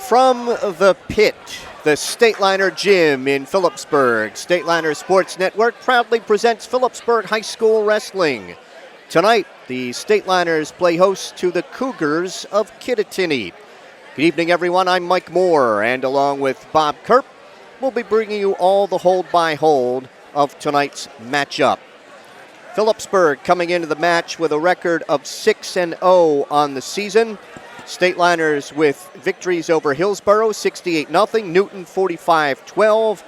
From the pit, the Stateliner Gym in Phillipsburg, Stateliner Sports Network proudly presents Phillipsburg High School Wrestling. Tonight, the Stateliners play host to the Cougars of Kittatinny. Good evening, everyone. I'm Mike Moore, and along with Bob Kerp, we'll be bringing you all the hold-by-hold of tonight's matchup. Phillipsburg coming into the match with a record of 6-0 on the season. Stateliners with victories over Hillsborough, 68-0, Newton 45-12,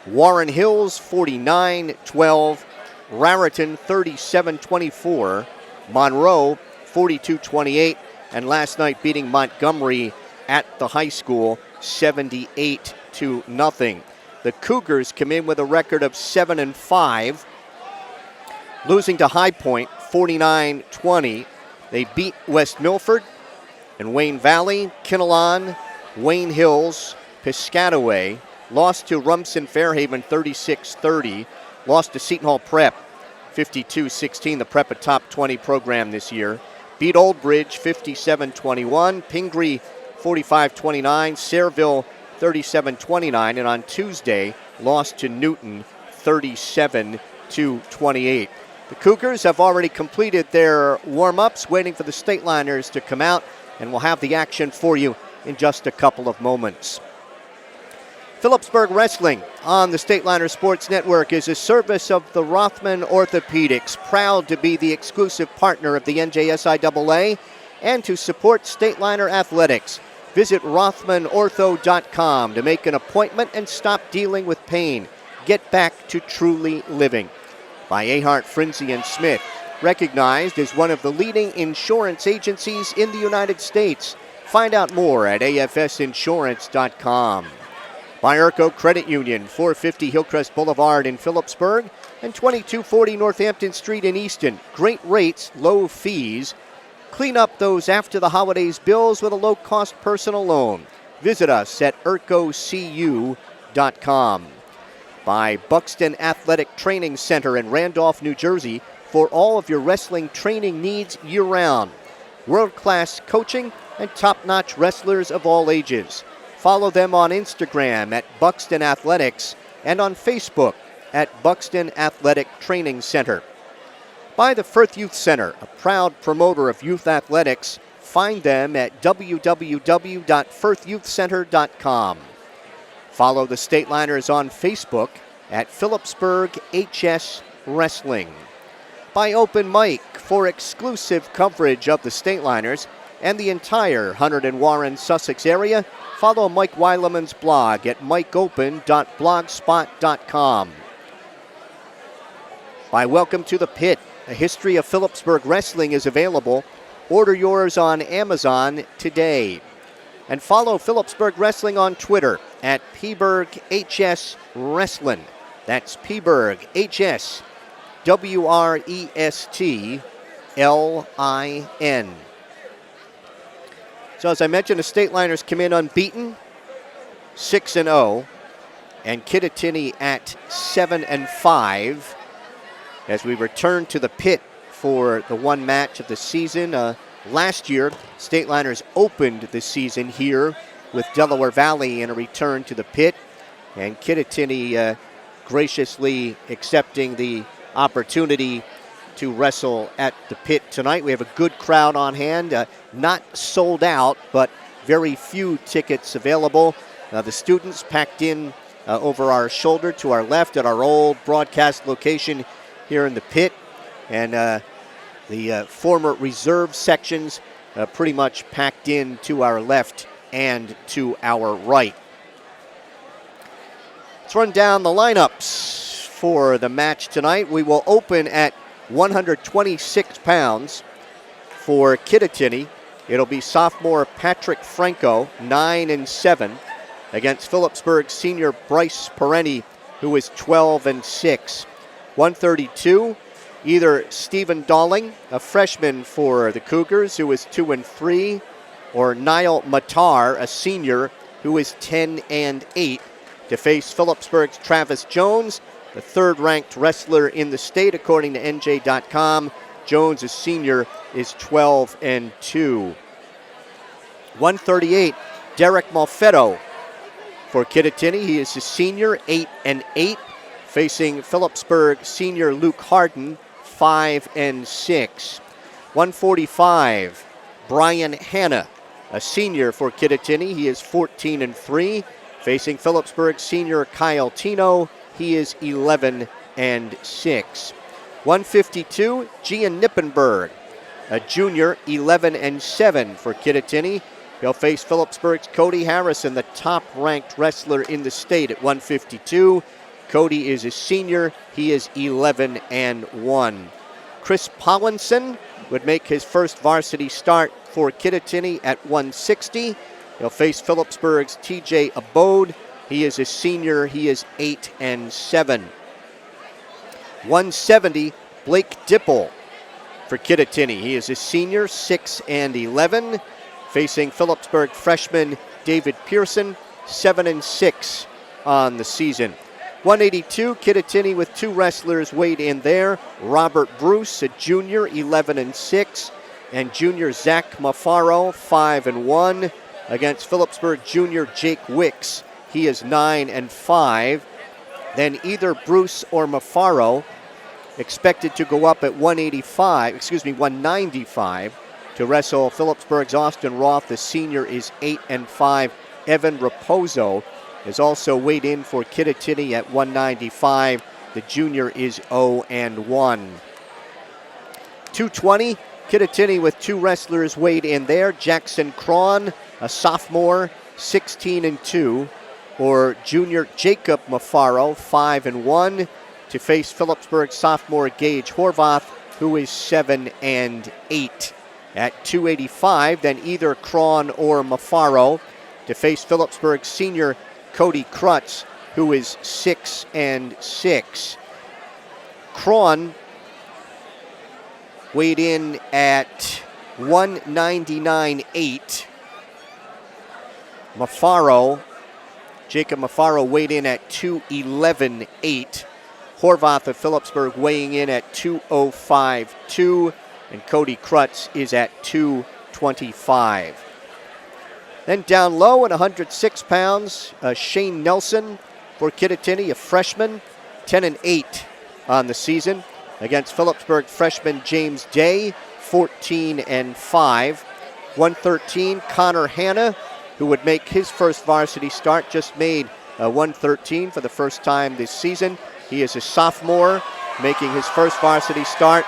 Warren Hills 49-12, Raritan 37-24, Monroe 42-28, and last night beating Montgomery at the high school 78-0. The Cougars come in with a record of 7-5, losing to High Point 49-20. They beat West Milford and Wayne Valley, Kinnelon, Wayne Hills, Piscataway, lost to Rumson Fairhaven 36-30, lost to Seton Hall Prep 52-16, the Prep a top 20 program this year, beat Old Bridge 57-21, Pingree 45-29, Sayreville 37-29, and on Tuesday lost to Newton 37-28. The Cougars have already completed their warm-ups, waiting for the Stateliners to come out, and we'll have the action for you in just a couple of moments. Phillipsburg Wrestling on the Stateliner Sports Network is a service of the Rothman Orthopedics, proud to be the exclusive partner of the NJSIAA and to support Stateliner athletics. Visit rothmanortho.com to make an appointment and stop dealing with pain. Get back to truly living. By Ahart, Frinzy & Smith, recognized as one of the leading insurance agencies in the United States. Find out more at afsinsurance.com. By Urco Credit Union, 450 Hillcrest Boulevard in Phillipsburg and 2240 Northampton Street in Easton. Great rates, low fees. Clean up those after the holidays bills with a low-cost personal loan. Visit us at urcocu.com. By Buxton Athletic Training Center in Randolph, New Jersey, for all of your wrestling training needs year-round. World-class coaching and top-notch wrestlers of all ages. Follow them on Instagram at Buxton Athletics and on Facebook at Buxton Athletic Training Center. By the Firth Youth Center, a proud promoter of youth athletics. Find them at www.firthyouthcenter.com. Follow the Stateliners on Facebook at Phillipsburg HS Wrestling. By Open Mic for exclusive coverage of the Stateliners and the entire Hunterd and Warren, Sussex area, follow Mike Weileman's blog at mikeopen.blogspot.com. By Welcome to the Pit, a history of Phillipsburg wrestling is available. Order yours on Amazon today. And follow Phillipsburg Wrestling on Twitter at PbergHS Wrestling. That's PbergHS WRESTLIN. So as I mentioned, the Stateliners come in unbeaten, 6-0, and Kittatinny at 7-5. As we return to the pit for the one match of the season. Last year, Stateliners opened the season here with Delaware Valley in a return to the pit, and Kittatinny graciously accepting the opportunity to wrestle at the pit tonight. We have a good crowd on hand, not sold out, but very few tickets available. The students packed in over our shoulder to our left at our old broadcast location here in the pit, and the former reserve sections pretty much packed in to our left and to our right. Let's run down the lineups for the match tonight. We will open at 126 pounds for Kittatinny. It'll be sophomore Patrick Franco, 9-7, against Phillipsburg senior Bryce Perenni, who is 12-6. 132, either Stephen Dalling, a freshman for the Cougars, who is 2-3, or Niall Matar, a senior, who is 10-8, to face Phillipsburg's Travis Jones, the third-ranked wrestler in the state, according to NJ.com. Jones, a senior, is 12-2. 138, Derek Malfetto for Kittatinny. He is a senior, 8-8, facing Phillipsburg senior Luke Hardin, 5-6. 145, Brian Hanna, a senior for Kittatinny. He is 14-3, facing Phillipsburg senior Kyle Tino. He is 11-6. 152, Gian Nippenberg, a junior, 11-7 for Kittatinny. He'll face Phillipsburg's Cody Harrison, the top-ranked wrestler in the state at 152. Cody is a senior. He is 11-1. Chris Collinson would make his first varsity start for Kittatinny at 160. He'll face Phillipsburg's TJ Abode. He is a senior. He is 8-7. 170, Blake Dipple for Kittatinny. He is a senior, 6-11, facing Phillipsburg freshman David Pearson, 7-6 on the season. 182, Kittatinny with two wrestlers weighed in there. Robert Bruce, a junior, 11-6, and junior Zach Mafaro, 5-1, against Phillipsburg junior Jake Wicks. He is 9-5. Then either Bruce or Mafaro expected to go up at 195 to wrestle Phillipsburg's Austin Roth. The senior is 8-5. Evan Raposo is also weighed in for Kittatinny at 195. The junior is 0-1. 220, Kittatinny with two wrestlers weighed in there. Jackson Cron, a sophomore, 16-2. Or junior Jacob Mafaro, 5-1, to face Phillipsburg sophomore Gage Horvath, who is 7-8. At 285, then either Cron or Mafaro to face Phillipsburg senior Cody Krutz, who is 6-6. Cron weighed in at 199.8. Jacob Mafaro weighed in at 211.8. Horvath of Phillipsburg weighing in at 205.2. And Cody Krutz is at 225. Then down low at 106 pounds, Shane Nelson for Kittatinny, a freshman, 10-8 on the season, against Phillipsburg freshman James Day, 14-5. 113, Connor Hanna, who would make his first varsity start, just made 113 for the first time this season. He is a sophomore, making his first varsity start,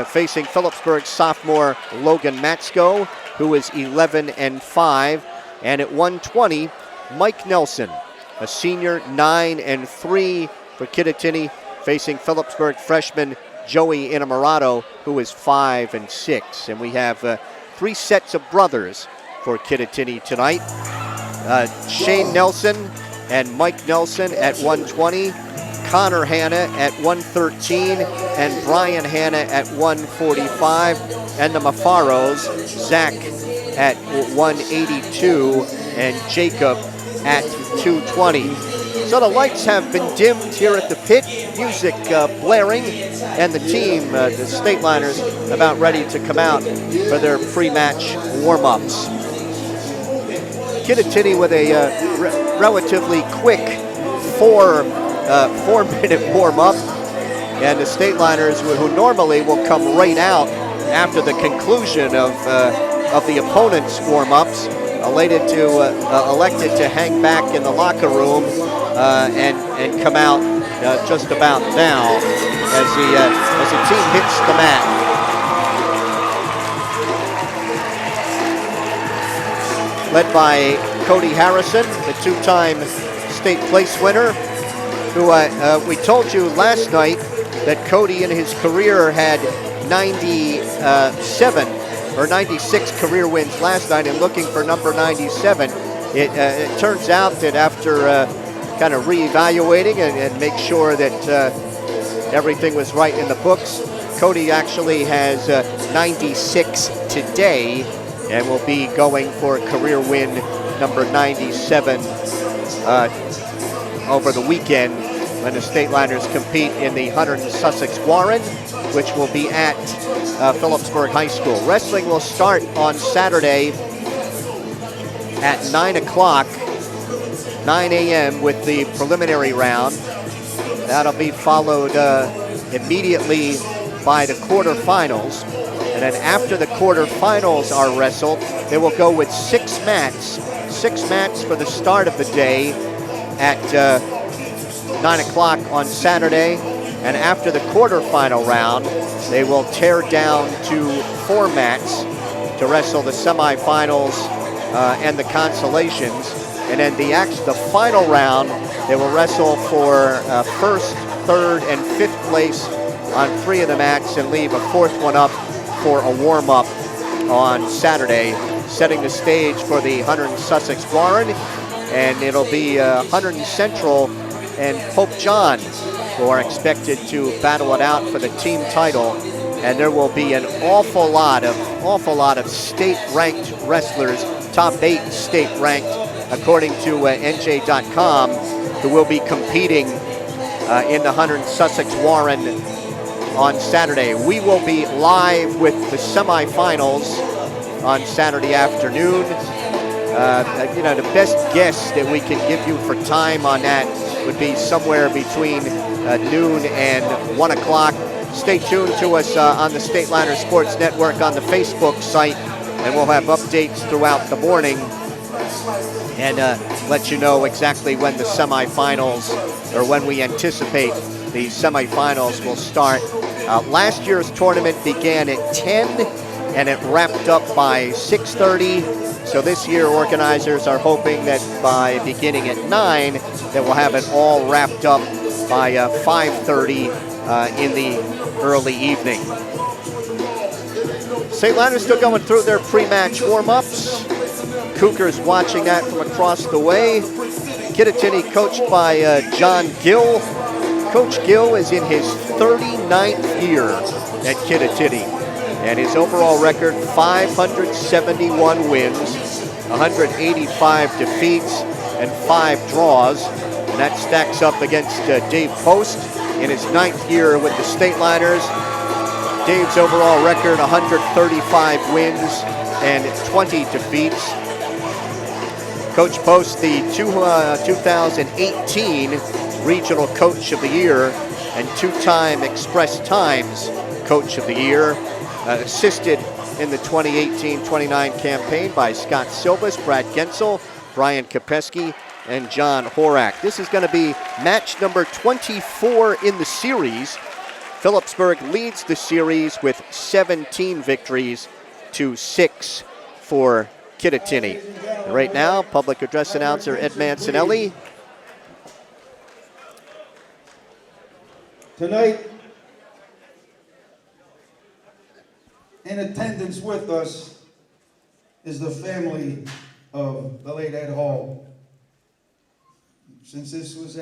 facing Phillipsburg sophomore Logan Matsko, who is 11-5. And at 120, Mike Nelson, a senior, 9-3 for Kittatinny, facing Phillipsburg freshman Joey Inamorado, who is 5-6. And we have three sets of brothers for Kittatinny tonight. Shane Nelson and Mike Nelson at 120, Connor Hanna at 113, and Brian Hanna at 145, and the Mafaros, Zach at 182, and Jacob at 220. So the lights have been dimmed here at the pit, music blaring, and the team, the Stateliners, about ready to come out for their pre-match warm-ups. Kittatinny with a relatively quick four-minute warm-up, and the Stateliners, who normally will come right out after the conclusion of the opponent's warm-ups, elected to hang back in the locker room and come out just about now as the team hits the mat. Led by Cody Harrison, the two-time state place winner, who we told you last night that Cody in his career had 97 or 96 career wins last night, and looking for number 97. It turns out that after kind of reevaluating and make sure that everything was right in the books, Cody actually has 96 today, and will be going for career win number 97 over the weekend when the Stateliners compete in the Hunter and Sussex Warren, which will be at Phillipsburg High School. Wrestling will start on Saturday at 9 o'clock, 9 a.m. with the preliminary round. That'll be followed immediately by the quarterfinals. And then after the quarterfinals are wrestled, they will go with 6 mats. 6 mats for the start of the day at 9 o'clock on Saturday. And after the quarterfinal round, they will tear down to 4 mats to wrestle the semifinals and the consolations. And then the final round, they will wrestle for first, third, and fifth place on 3 of the mats and leave a 4th one up for a warm-up on Saturday, setting the stage for the Hunter and Sussex Warren. And it'll be Hunter and Central and Pope John who are expected to battle it out for the team title. And there will be an awful lot of state-ranked wrestlers, top 8 state-ranked, according to NJ.com, who will be competing in the Hunter and Sussex Warren on Saturday. We will be live with the semifinals on Saturday afternoon. The best guess that we can give you for time on that would be somewhere between noon and 1 o'clock. Stay tuned to us on the Stateliner Sports Network on the Facebook site, and we'll have updates throughout the morning and let you know exactly when the semifinals, or when we anticipate the semifinals will start. Last year's tournament began at 10 and it wrapped up by 6:30. So this year organizers are hoping that by beginning at 9 that we'll have it all wrapped up by 5:30 in the early evening. St. Leonard's still going through their pre-match warm-ups. Cougars watching that from across the way. Kittatinny coached by John Gill. Coach Gill is in his 39th year at Kittatinny, and his overall record, 571 wins, 185 defeats, and 5 draws. And that stacks up against Dave Post in his 9th year with the Stateliners. Dave's overall record, 135 wins and 20 defeats. Coach Post, the 2018 Regional Coach of the Year and 2-time Express Times Coach of the Year. Assisted in the 2018-29 campaign by Scott Silvas, Brad Gensel, Brian Kopeski, and John Horak. This is going to be match number 24 in the series. Phillipsburg leads the series with 17 victories to 6 for Kittatinny. Right now, public address announcer Ed Mancinelli. Tonight, in attendance with us is the family of the late Ed Hall. Since this was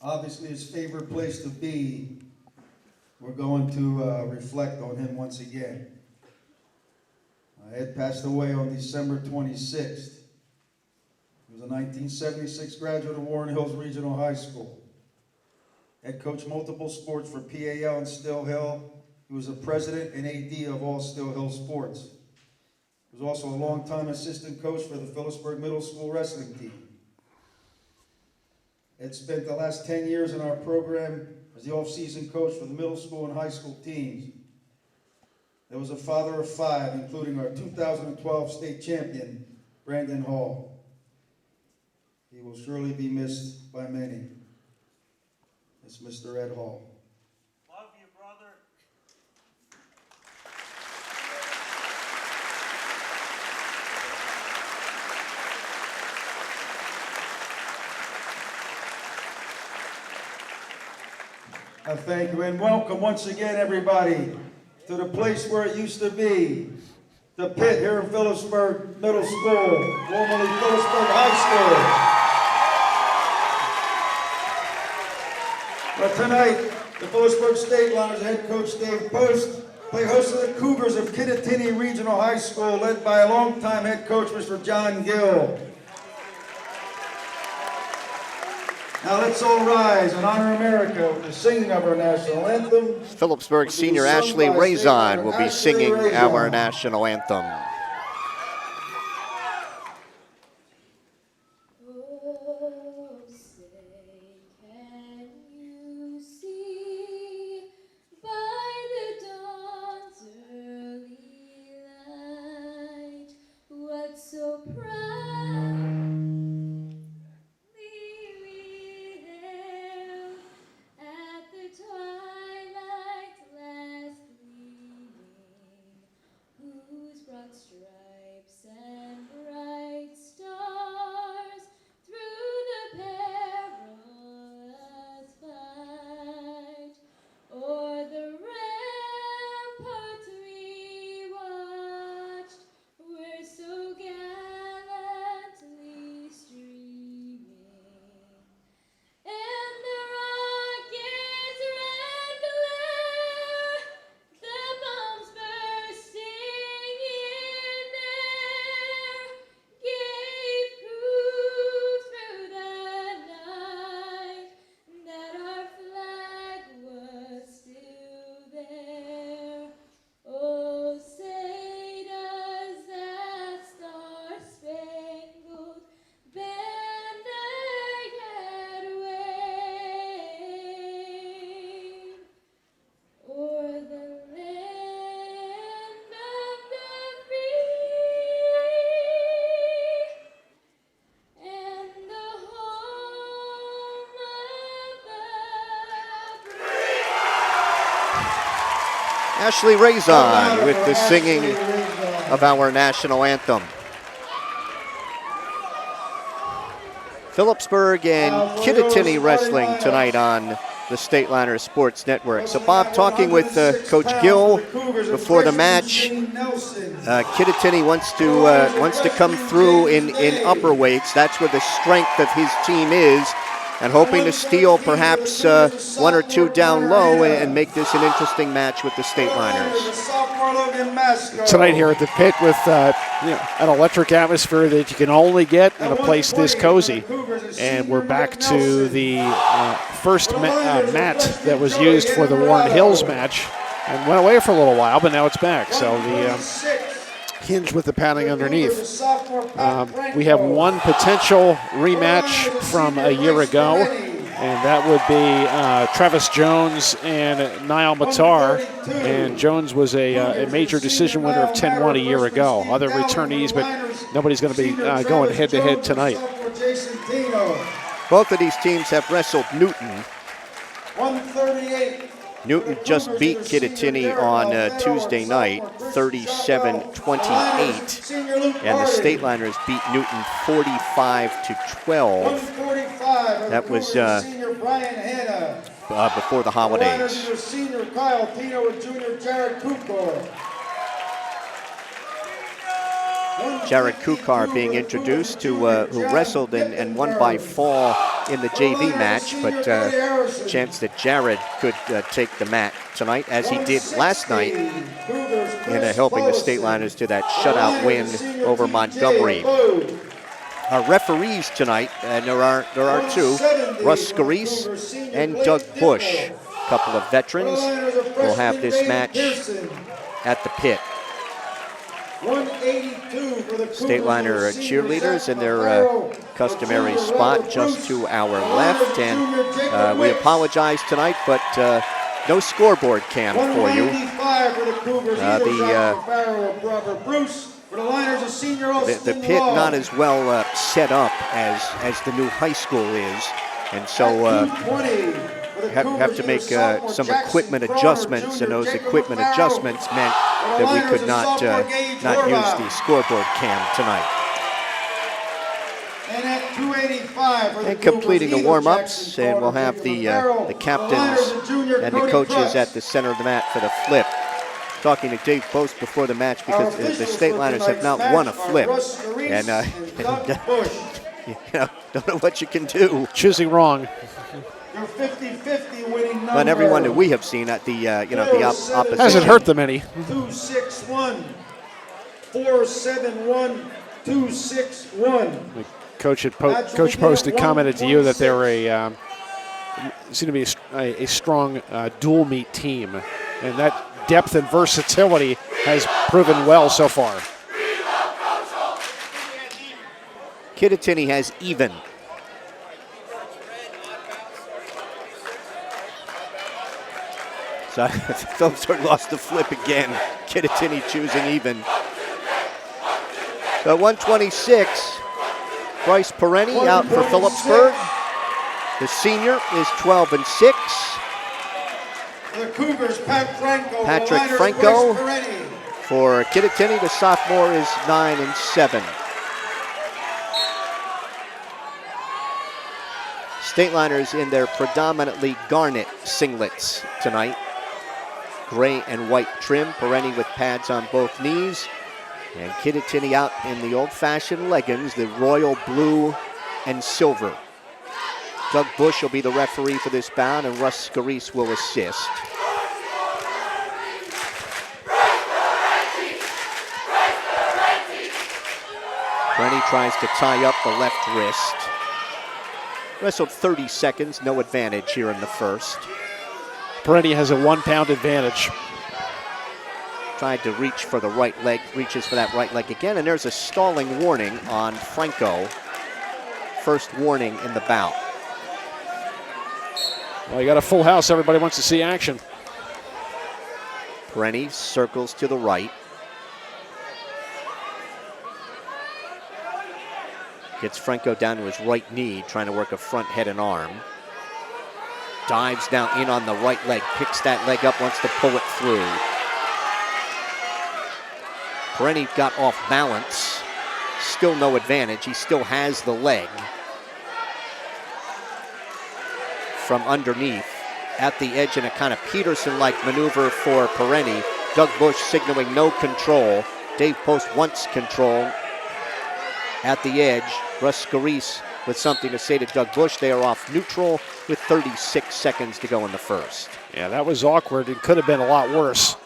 obviously his favorite place to be, we're going to reflect on him once again. Ed passed away on December 26th. He was a 1976 graduate of Warren Hills Regional High School. Ed coached multiple sports for PAL and Still Hill. He was a president and AD of all Still Hill sports. He was also a longtime assistant coach for the Phillipsburg Middle School wrestling team. Ed spent the last 10 years in our program as the off-season coach for the middle school and high school teams. Ed was a father of 5, including our 2012 state champion, Brandon Hall. He will surely be missed by many. It's Mr. Ed Hall. Love you, brother. I thank you and welcome once again, everybody, to the place where it used to be, the pit here in Phillipsburg Middle School, formerly Phillipsburg High School. But tonight, the Phillipsburg Stateliners head coach Dave Post play host to the Cougars of Kittatinny Regional High School, led by a longtime head coach, Mr. John Gill. Now let's all rise and honor America with the singing of our national anthem. Phillipsburg senior Ashley Razon will be singing our national anthem. Ashley Razon with the singing of our national anthem. Phillipsburg and Kittatinny wrestling tonight on the Stateliner Sports Network. So Bob, talking with Coach Gill before the match, Kittatinny wants to come through in upper weights. That's where the strength of his team is, and hoping to steal perhaps one or two down low and make this an interesting match with the Stateliners. Tonight here at the pit with an electric atmosphere that you can only get in a place this cozy. And we're back to the first mat that was used for the Warren Hills match and went away for a little while, but now it's back. So the hinge with the padding underneath. We have one potential rematch from a year ago, and that would be Travis Jones and Niall Matar. And Jones was a major decision winner of 10-1 a year ago. Other returnees, but nobody's going to be going head-to-head tonight. Both of these teams have wrestled Newton. 138. Newton just beat Kittatinny on Tuesday night, 37-28, and the Stateliners beat Newton 45-12. That was before the holidays. Senior Kyle Tino and junior Jared Kukor. Jared Kukar being introduced, who wrestled and won by fall in the JV match, but chance that Jared could take the mat tonight, as he did last night in helping the Stateliners to that shutout win over Montgomery. Our referees tonight, and there are two, Russ Scarice and Doug Bush, a couple of veterans, will have this match at the pit. Stateliner cheerleaders in their customary spot just to our left, and we apologize tonight, but no scoreboard cam for you. The pit not as well set up as the new high school is, and so have to make some equipment adjustments, and those equipment adjustments meant that we could not use the scoreboard cam tonight. And completing the warm-ups, and we'll have the captains and the coaches at the center of the mat for the flip. Talking to Dave Post before the match, because the Stateliners have not won a flip, and don't know what you can do. Choosing wrong. Your 50-50 winning number. But everyone that we have seen at the the opposition hasn't hurt them any. 261, 471, 261. Coach Post had commented to you that they're seem to be a strong dual meet team, and that depth and versatility has proven well so far. Kittatinny has even. So Phillipsburg lost the flip again. Kittatinny choosing even. So 126, Bryce Ferretti out for Phillipsburg. The senior is 12-6. The Cougars, Patrick Franco. For Kittatinny, the sophomore is 9-7. Stateliners in their predominantly garnet singlets tonight. Gray and white trim, Ferretti with pads on both knees. And Kittatinny out in the old-fashioned leggings, the royal blue and silver. Doug Bush will be the referee for this bout, and Russ Scarice will assist. Ferretti tries to tie up the left wrist. Wrestled 30 seconds, no advantage here in the first. Ferretti has a 1 pound advantage. Tried to reach for the right leg, reaches for that right leg again, and there's a stalling warning on Franco. First warning in the bout. Well, you got a full house. Everybody wants to see action. Ferretti circles to the right. Gets Franco down to his right knee, trying to work a front head and arm. Dives now in on the right leg, picks that leg up, wants to pull it through. Ferretti got off balance. Still no advantage. He still has the leg. From underneath at the edge in a kind of Peterson-like maneuver for Ferretti. Doug Bush signaling no control. Dave Post wants control at the edge. Russ Scarice with something to say to Doug Bush. They are off neutral with 36 seconds to go in the first. Yeah, that was awkward. It could have been a lot worse.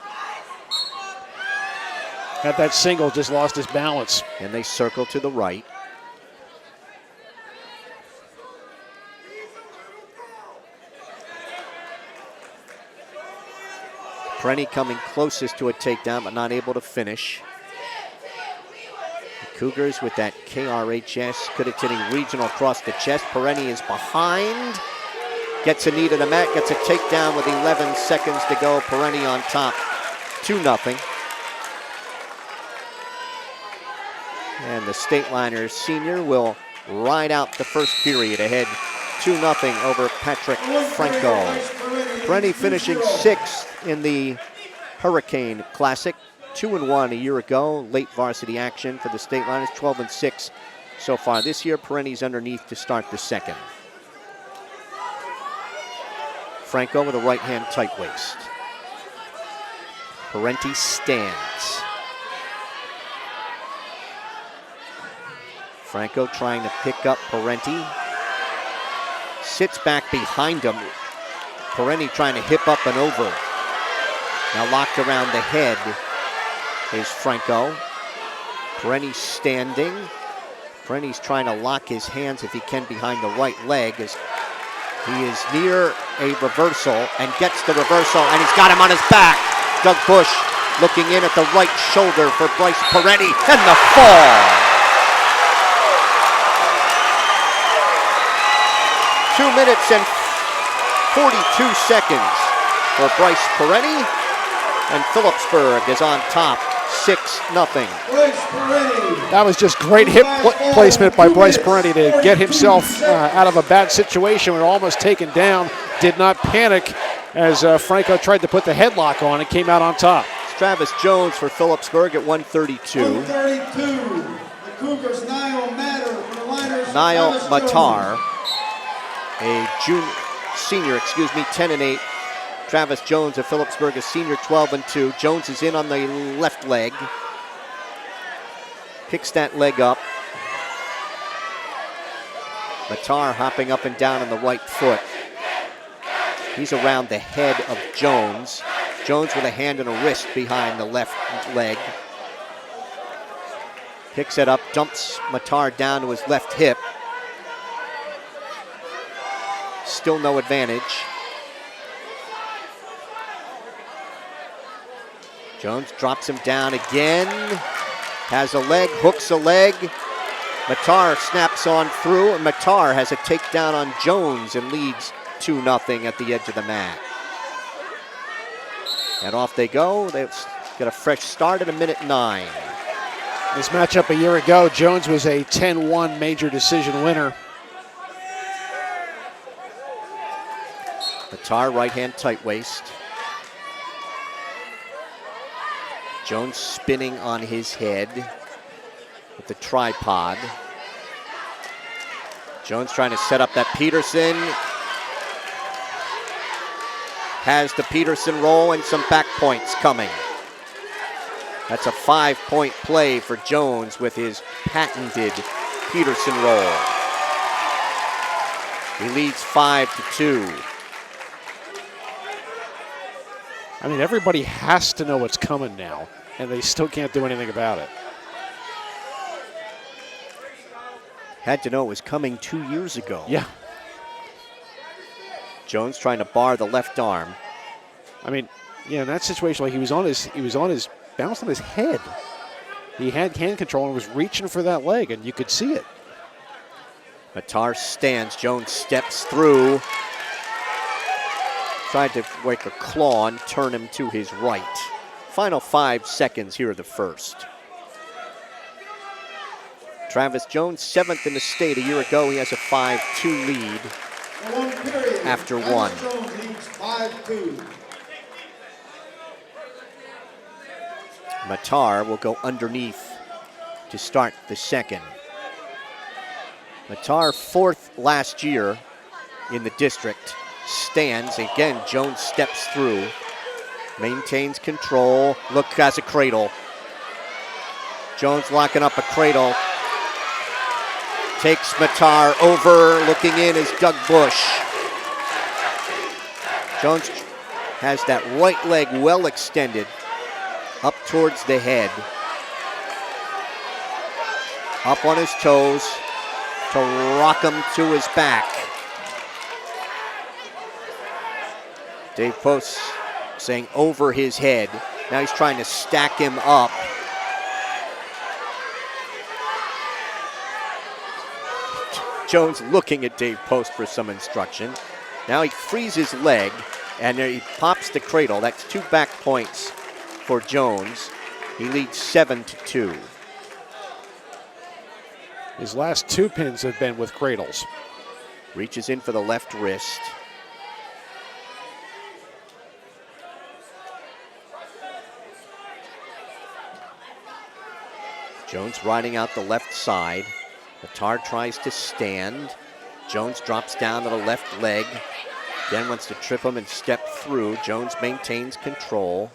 Had that single just lost his balance. And they circle to the right. Ferretti coming closest to a takedown, but not able to finish. The Cougars with that KRHS Kittatinny regional across the chest. Ferretti is behind. Gets a knee to the mat, gets a takedown with 11 seconds to go. Ferretti on top, 2-0. And the State Liners senior will ride out the first period ahead 2-0 over Patrick Franco. Ferretti finishing 6th in the Hurricane Classic. 2-1 a year ago. Late varsity action for the State Liners. 12-6 so far this year. Ferretti's underneath to start the second. Franco with a right hand tight waist. Ferretti stands. Franco trying to pick up Ferretti. Sits back behind him. Ferretti trying to hip up and over. Now locked around the head is Franco. Ferretti standing. Ferretti's trying to lock his hands if he can behind the right leg as he is near a reversal and gets the reversal, and he's got him on his back. Doug Bush looking in at the right shoulder for Bryce Ferretti, and the fall. 2 minutes and 42 seconds for Bryce Ferretti, and Phillipsburg is on top, 6-0. That was just great hip placement by Bryce Ferretti to get himself out of a bad situation. We were almost taken down, did not panic as Franco tried to put the headlock on and came out on top. It's Travis Jones for Phillipsburg at 132. 132, the Cougars, Niall Matar, a senior, 10-8. Travis Jones of Phillipsburg, a senior, 12-2. Jones is in on the left leg. Picks that leg up. Matar hopping up and down on the right foot. He's around the head of Jones. Jones with a hand and a wrist behind the left leg. Picks it up, dumps Matar down to his left hip. Still no advantage. Jones drops him down again. Has a leg, hooks a leg. Matar snaps on through, and Matar has a takedown on Jones and leads 2-0 at the edge of the mat. And off they go. They've got a fresh start at 1:09. This matchup a year ago, Jones was a 10-1 major decision winner. Matar right hand tight waist. Jones spinning on his head with the tripod. Jones trying to set up that Peterson. Has the Peterson roll and some back points coming. That's a 5-point play for Jones with his patented Peterson roll. He leads 5-2. I mean, everybody has to know what's coming now, and they still can't do anything about it. Had to know it was coming 2 years ago. Yeah. Jones trying to bar the left arm. I mean, yeah, in that situation, like he was bounced on his head. He had hand control and was reaching for that leg, and you could see it. Matar stands. Jones steps through. Tried to work a claw and turn him to his right. Final 5 seconds here of the first. Travis Jones, 7th in the state. A year ago, he has a 5-2 lead after one. Matar will go underneath to start the second. Matar, 4th last year in the district, stands. Again, Jones steps through, maintains control. Look, has a cradle. Jones locking up a cradle. Takes Matar over. Looking in is Doug Bush. Jones has that right leg well extended up towards the head. Up on his toes to rock him to his back. Dave Post saying over his head. Now he's trying to stack him up. Jones looking at Dave Post for some instruction. Now he frees his leg and there he pops the cradle. That's 2 back points for Jones. He leads 7-2. His last 2 pins have been with cradles. Reaches in for the left wrist. Jones riding out the left side. Matar tries to stand. Jones drops down to the left leg. Again wants to trip him and step through. Jones maintains control.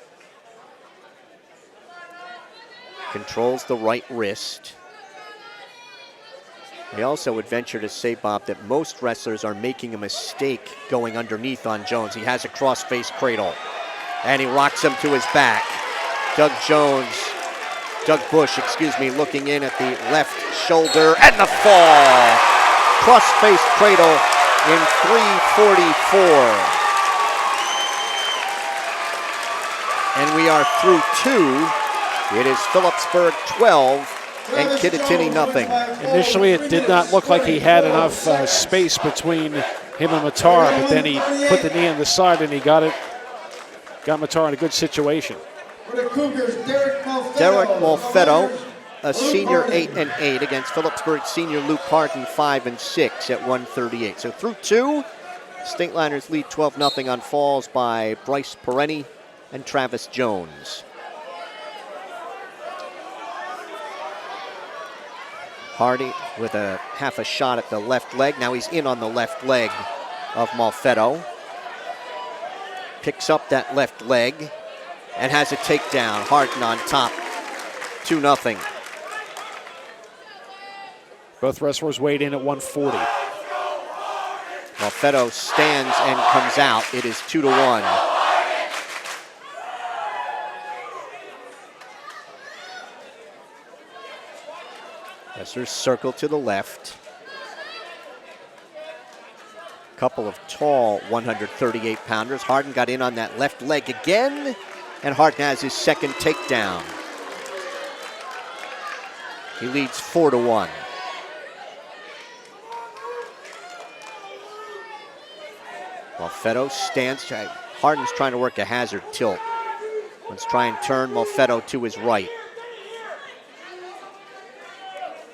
Controls the right wrist. We also would venture to say, Bob, that most wrestlers are making a mistake going underneath on Jones. He has a cross-face cradle, and he rocks him to his back. Doug Bush, looking in at the left shoulder, and the fall. Cross-face cradle in 3:44. And we are through 2. It is Phillipsburg 12 and Kittatinny nothing. Initially, it did not look like he had enough space between him and Matar, but then he put the knee on the side and he got Matar in a good situation. Derek Malfetto, a senior 8-8 against Phillipsburg senior Luke Hardin 5-6 at 138. So through 2, Stateliners lead 12-0 on falls by Bryce Ferretti and Travis Jones. Hardy with a half a shot at the left leg. Now he's in on the left leg of Malfetto. Picks up that left leg and has a takedown. Hardin on top, 2-0. Both wrestlers weighed in at 140. Malfetto stands and comes out. It is 2-1. Wrestlers circle to the left. Couple of tall 138-pounders. Hardin got in on that left leg again, and Hardin has his second takedown. He leads 4-1. Malfetto stands. Hardin's trying to work a hazard tilt. Let's try and turn Malfetto to his right.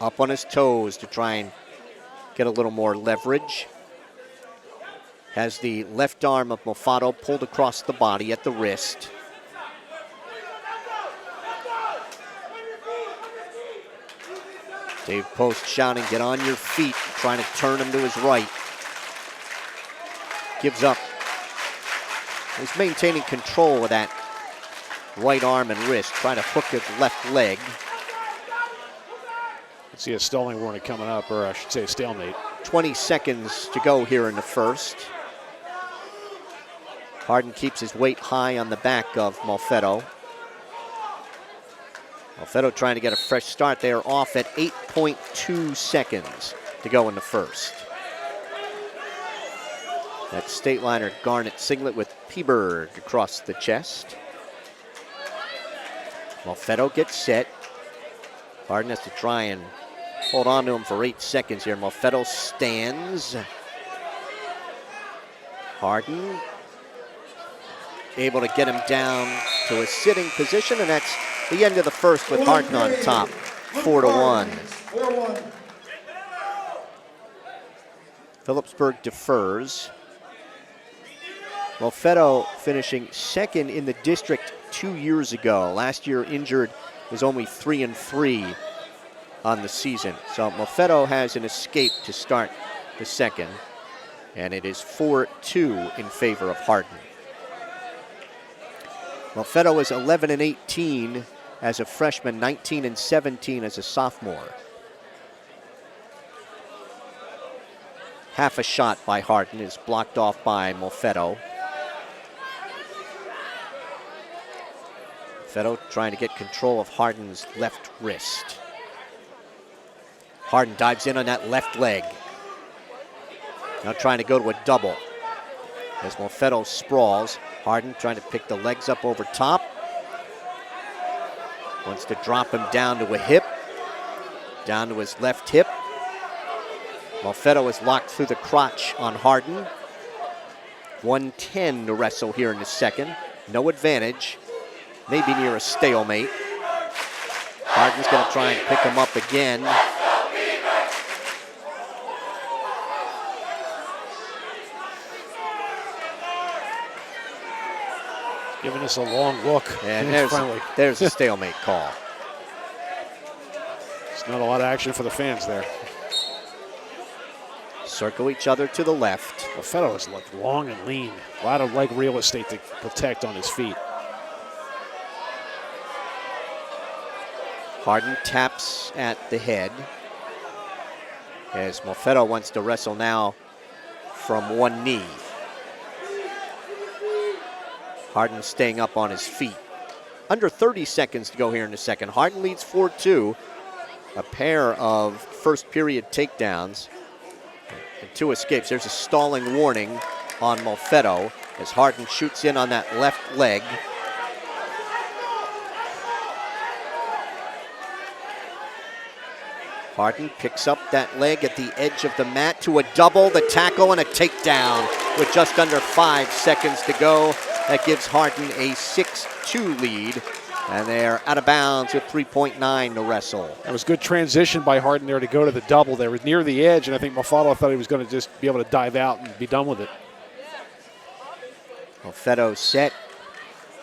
Up on his toes to try and get a little more leverage. Has the left arm of Malfetto pulled across the body at the wrist. Dave Post shouting, get on your feet, trying to turn him to his right. Gives up. He's maintaining control of that right arm and wrist, trying to hook his left leg. See a stalling warning coming up, or I should say a stalemate. 20 seconds to go here in the first. Hardin keeps his weight high on the back of Malfetto. Malfetto trying to get a fresh start. They are off at 8.2 seconds to go in the first. That Stateliner garnet singlet with Berg across the chest. Malfetto gets set. Hardin has to try and hold on to him for 8 seconds here. Malfetto stands. Hardin able to get him down to a sitting position, and that's the end of the first with Hardin on top, 4-1. Phillipsburg defers. Molfetto finishing second in the district 2 years ago. Last year injured, was only 3-3 on the season. So Molfetto has an escape to start the second, and it is 4-2 in favor of Hardin. Molfetto is 11-18 as a freshman, 19-17 as a sophomore. Half a shot by Hardin is blocked off by Molfetto. Molfetto trying to get control of Hardin's left wrist. Hardin dives in on that left leg. Now trying to go to a double. As Molfetto sprawls, Hardin trying to pick the legs up over top. Wants to drop him down to a hip. Down to his left hip. Molfetto is locked through the crotch on Hardin. 1:10 to wrestle here in the second. No advantage. Maybe near a stalemate. Hardin's going to try and pick him up again. Giving us a long look. And there's a stalemate call. There's not a lot of action for the fans there. Circle each other to the left. Molfetto is like long and lean. A lot of leg real estate to protect on his feet. Hardin taps at the head. As Molfetto wants to wrestle now from one knee. Hardin staying up on his feet. Under 30 seconds to go here in the second. Hardin leads 4-2. A pair of first period takedowns and 2 escapes. There's a stalling warning on Molfetto as Hardin shoots in on that left leg. Hardin picks up that leg at the edge of the mat to a double, the tackle, and a takedown with just under 5 seconds to go. That gives Hardin a 6-2 lead, and they're out of bounds with 3.9 to wrestle. That was good transition by Hardin there to go to the double. They were near the edge, and I think Molfetto thought he was going to just be able to dive out and be done with it. Molfetto set.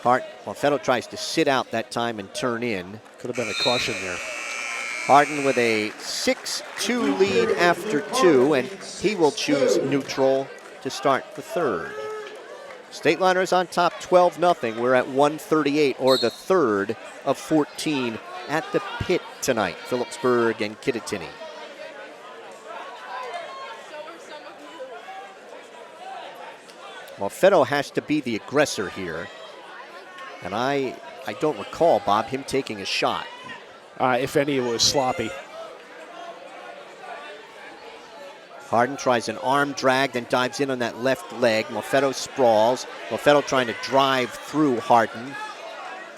Molfetto tries to sit out that time and turn in. Could have been a caution there. Hardin with a 6-2 lead after 2, and he will choose neutral to start the third. Stateliners on top 12-0. We're at 1:38, or the third of 14 at the pit tonight. Phillipsburg and Kittatinny. Molfetto has to be the aggressor here. And I don't recall, Bob, him taking a shot. If any, it was sloppy. Hardin tries an arm drag, then dives in on that left leg. Molfetto sprawls. Molfetto trying to drive through Hardin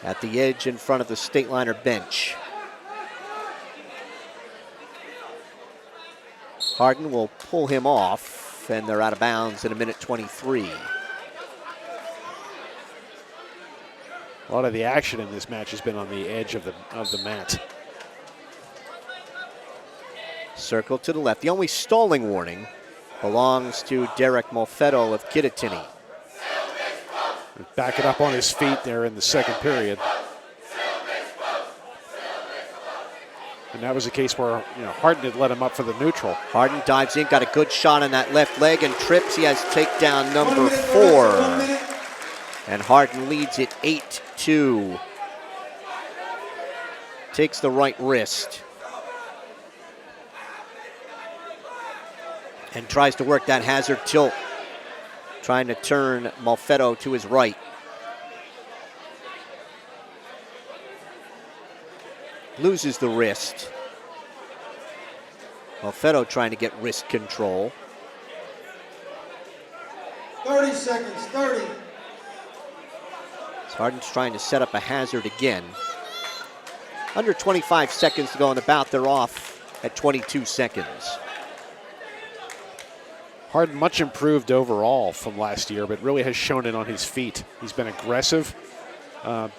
at the edge in front of the Stateliner bench. Hardin will pull him off, and they're out of bounds in 1:23. A lot of the action in this match has been on the edge of the mat. Circle to the left. The only stalling warning belongs to Derek Molfetto of Kittatinny. Back it up on his feet there in the second period. And that was a case where Hardin had let him up for the neutral. Hardin dives in, got a good shot on that left leg and trips. He has takedown number 4. And Hardin leads it 8-2. Takes the right wrist. And tries to work that hazard tilt. Trying to turn Molfetto to his right. Loses the wrist. Molfetto trying to get wrist control. 30 seconds, 30. Hardin's trying to set up a hazard again. Under 25 seconds to go in the bout. They're off at 22 seconds. Hardin much improved overall from last year, but really has shown it on his feet. He's been aggressive, a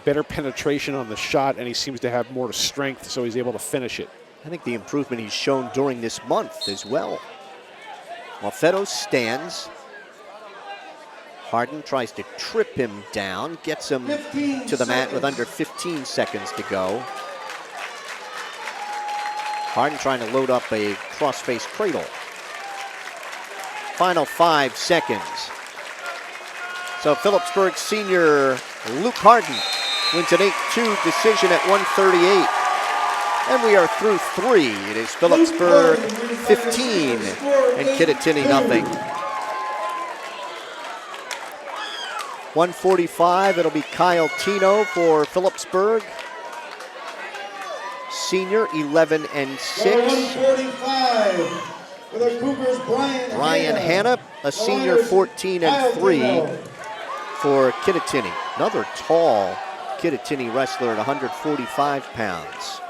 better penetration on the shot, and he seems to have more strength, so he's able to finish it. I think the improvement he's shown during this month as well. Molfetto stands. Hardin tries to trip him down, gets him to the mat with under 15 seconds to go. Hardin trying to load up a cross-face cradle. Final 5 seconds. So Phillipsburg senior Luke Hardin wins an 8-2 decision at 138. And we are through 3. It is Phillipsburg 15 and Kittatinny nothing. 145, it'll be Kyle Tino for Phillipsburg. Senior 11 and 6. 145 for the Cougars, Brian Hanna, a senior 14 and 3 for Kittatinny. Another tall Kittatinny wrestler at 145 pounds.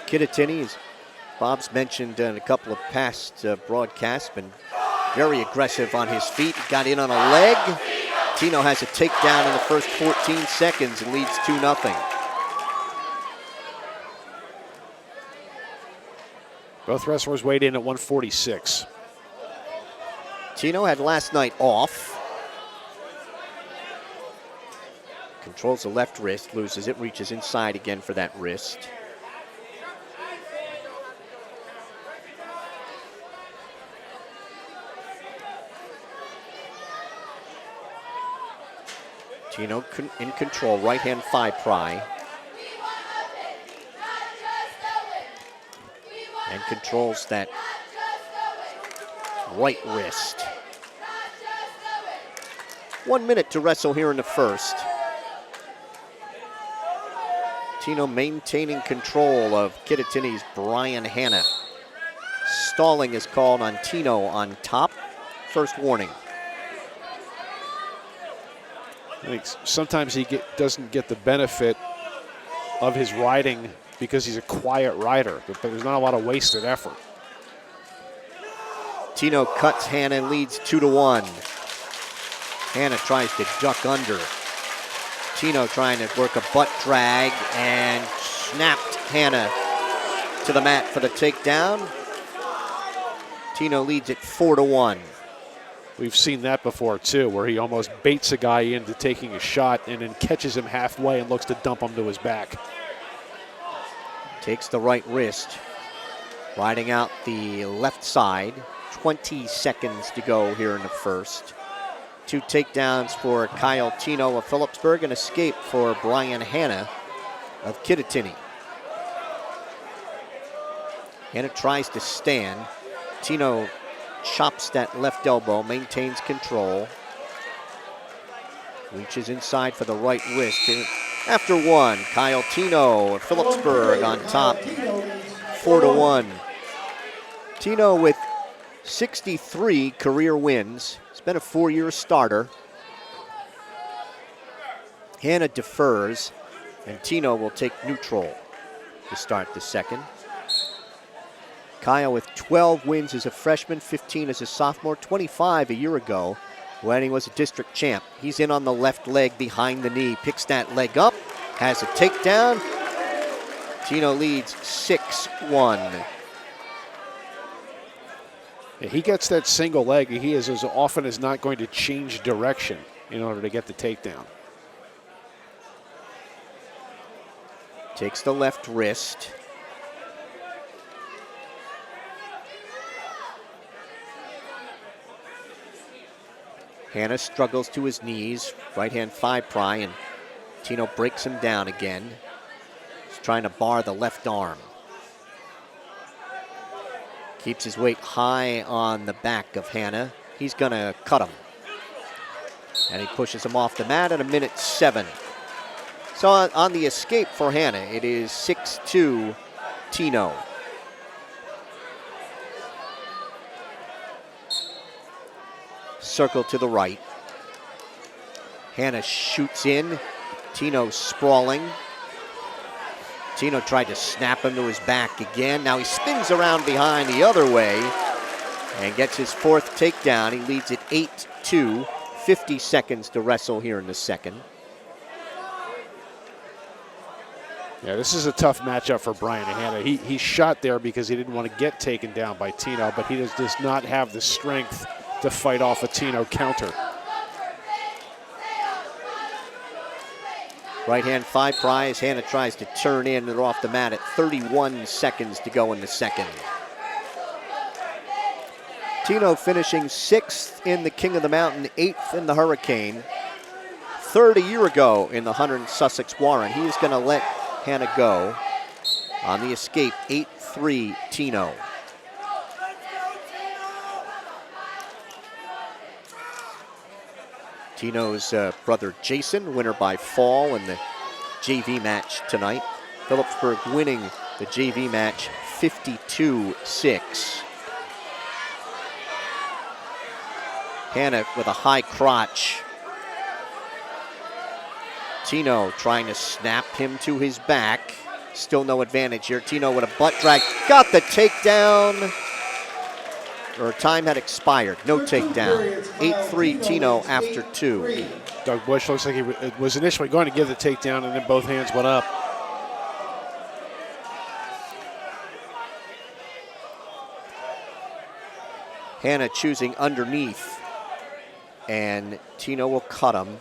Kittatinny, as Bob's mentioned in a couple of past broadcasts, been very aggressive on his feet. Got in on a leg. Tino has a takedown in the first 14 seconds and leads 2-0. Both wrestlers weighed in at 146. Tino had last night off. Controls the left wrist, loses it, reaches inside again for that wrist. Tino in control, right hand thigh pry. And controls that right wrist. 1 minute to wrestle here in the first. Tino maintaining control of Kittatinny's Brian Hanna. Stalling is called on Tino on top. First warning. I think sometimes he doesn't get the benefit of his riding because he's a quiet rider, but there's not a lot of wasted effort. Tino cuts Hanna and leads 2-1. Hanna tries to duck under. Tino trying to work a butt drag and snapped Hanna to the mat for the takedown. Tino leads it 4-1. We've seen that before too, where he almost baits a guy into taking a shot and then catches him halfway and looks to dump him to his back. Takes the right wrist, riding out the left side. 20 seconds to go here in the first. 2 takedowns for Kyle Tino of Phillipsburg, an escape for Brian Hanna of Kittatinny. Hanna tries to stand. Tino chops that left elbow, maintains control. Reaches inside for the right wrist. After 1, Kyle Tino of Phillipsburg on top, 4-1. Tino with 63 career wins. He's been a 4-year starter. Hanna defers, and Tino will take neutral to start the second. Kyle with 12 wins as a freshman, 15 as a sophomore, 25 a year ago when he was a district champ. He's in on the left leg behind the knee, picks that leg up, has a takedown. Tino leads 6-1. He gets that single leg. He is as often as not going to change direction in order to get the takedown. Takes the left wrist. Hanna struggles to his knees, right hand thigh pry, and Tino breaks him down again. He's trying to bar the left arm. Keeps his weight high on the back of Hanna. He's gonna cut him. And he pushes him off the mat at 1:07. So on the escape for Hanna, it is 6-2 Tino. Circle to the right. Hanna shoots in. Tino sprawling. Tino tried to snap him to his back again. Now he spins around behind the other way and gets his 4th takedown. He leads it 8-2. 50 seconds to wrestle here in the second. Yeah, this is a tough matchup for Brian Hanna. He shot there because he didn't want to get taken down by Tino, but he does not have the strength to fight off a Tino counter. Right hand 5 prize. Hanna tries to turn in and off the mat at 31 seconds to go in the second. Tino finishing 6th in the King of the Mountain, 8th in the Hurricane, 3rd a year ago in the Hunter and Sussex Warren. He is going to let Hanna go on the escape. 8-3 Tino. Tino's brother Jason, winner by fall in the JV match tonight. Phillipsburg winning the JV match 52-6. Hanna with a high crotch. Tino trying to snap him to his back. Still no advantage here. Tino with a butt drag. Got the takedown. Or time had expired. No takedown. 8-3 Tino after 2. Doug Bush looks like he was initially going to give the takedown, and then both hands went up. Hanna choosing underneath. And Tino will cut him.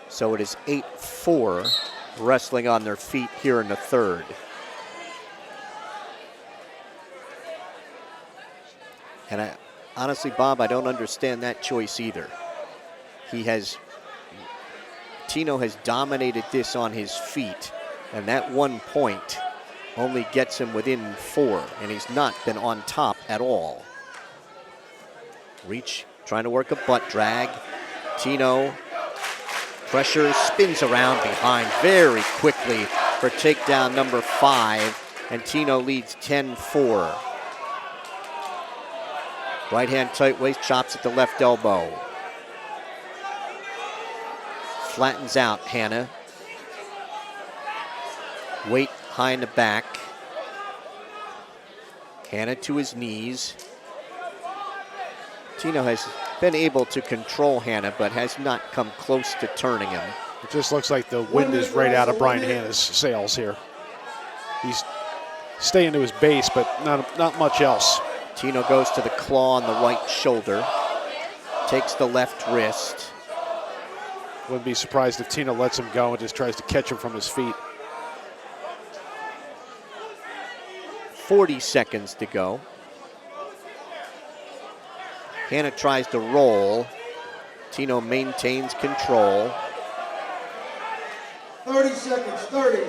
So it is 8-4, wrestling on their feet here in the third. And honestly, Bob, I don't understand that choice either. Tino has dominated this on his feet, and that 1 point only gets him within 4, and he's not been on top at all. Reach, trying to work a butt drag. Tino, pressure, spins around behind very quickly for takedown number 5, and Tino leads 10-4. Right hand tight waist, chops at the left elbow. Flattens out Hanna. Weight high in the back. Hanna to his knees. Tino has been able to control Hanna, but has not come close to turning him. It just looks like the wind is right out of Brian Hanna's sails here. He's staying to his base, but not much else. Tino goes to the claw on the right shoulder. Takes the left wrist. Wouldn't be surprised if Tino lets him go and just tries to catch him from his feet. 40 seconds to go. Hanna tries to roll. Tino maintains control. 30 seconds, 30.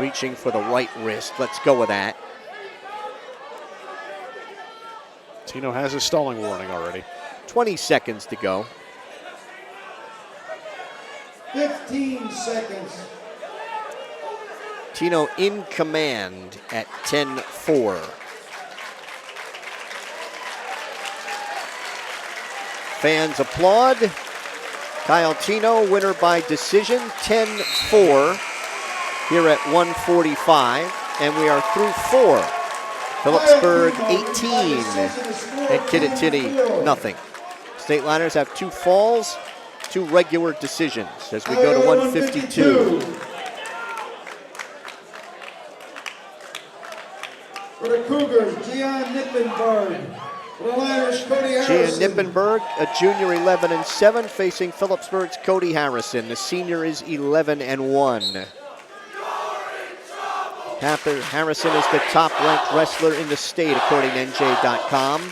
Reaching for the right wrist. Let's go with that. Tino has a stalling warning already. 20 seconds to go. 15 seconds. Tino in command at 10-4. Fans applaud. Kyle Tino, winner by decision, 10-4 here at 145. And we are through 4. Phillipsburg 18 and Kittatinny nothing. State Liners have 2 falls, 2 regular decisions as we go to 152. For the Cougars, Gian Nippenberg. For the Liners, Cody Harrison. Gian Nippenberg, a junior 11-7, facing Phillipsburg's Cody Harrison. The senior is 11-1. Harrison is the top-ranked wrestler in the state, according to NJ.com.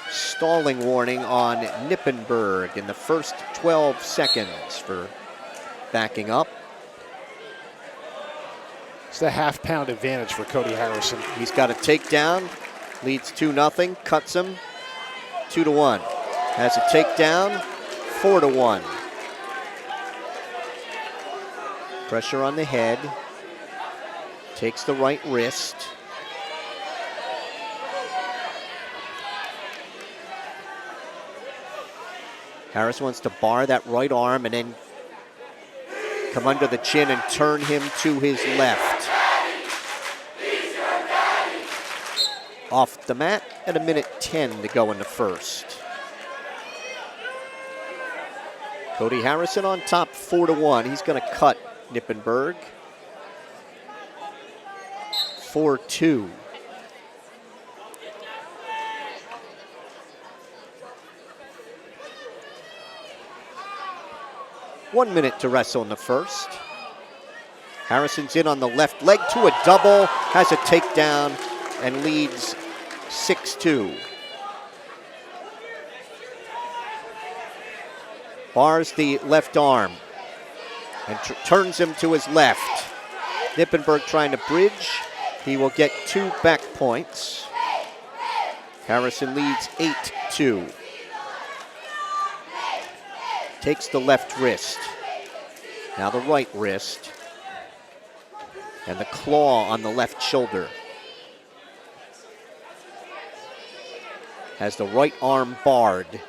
Stalling warning on Nippenberg in the first 12 seconds for backing up. It's the half-pound advantage for Cody Harrison. He's got a takedown, leads 2-0, cuts him 2-1. Has a takedown, 4-1. Pressure on the head. Takes the right wrist. Harris wants to bar that right arm and then come under the chin and turn him to his left. Off the mat at 1:10 to go in the first. Cody Harrison on top 4-1. He's going to cut Nippenberg. 4-2. One minute to wrestle in the first. Harrison's in on the left leg to a double, has a takedown, and leads 6-2. Bars the left arm and turns him to his left. Nippenberg trying to bridge. He will get 2 back points. Harrison leads 8-2. Takes the left wrist. Now the right wrist. And the claw on the left shoulder. Has the right arm barred.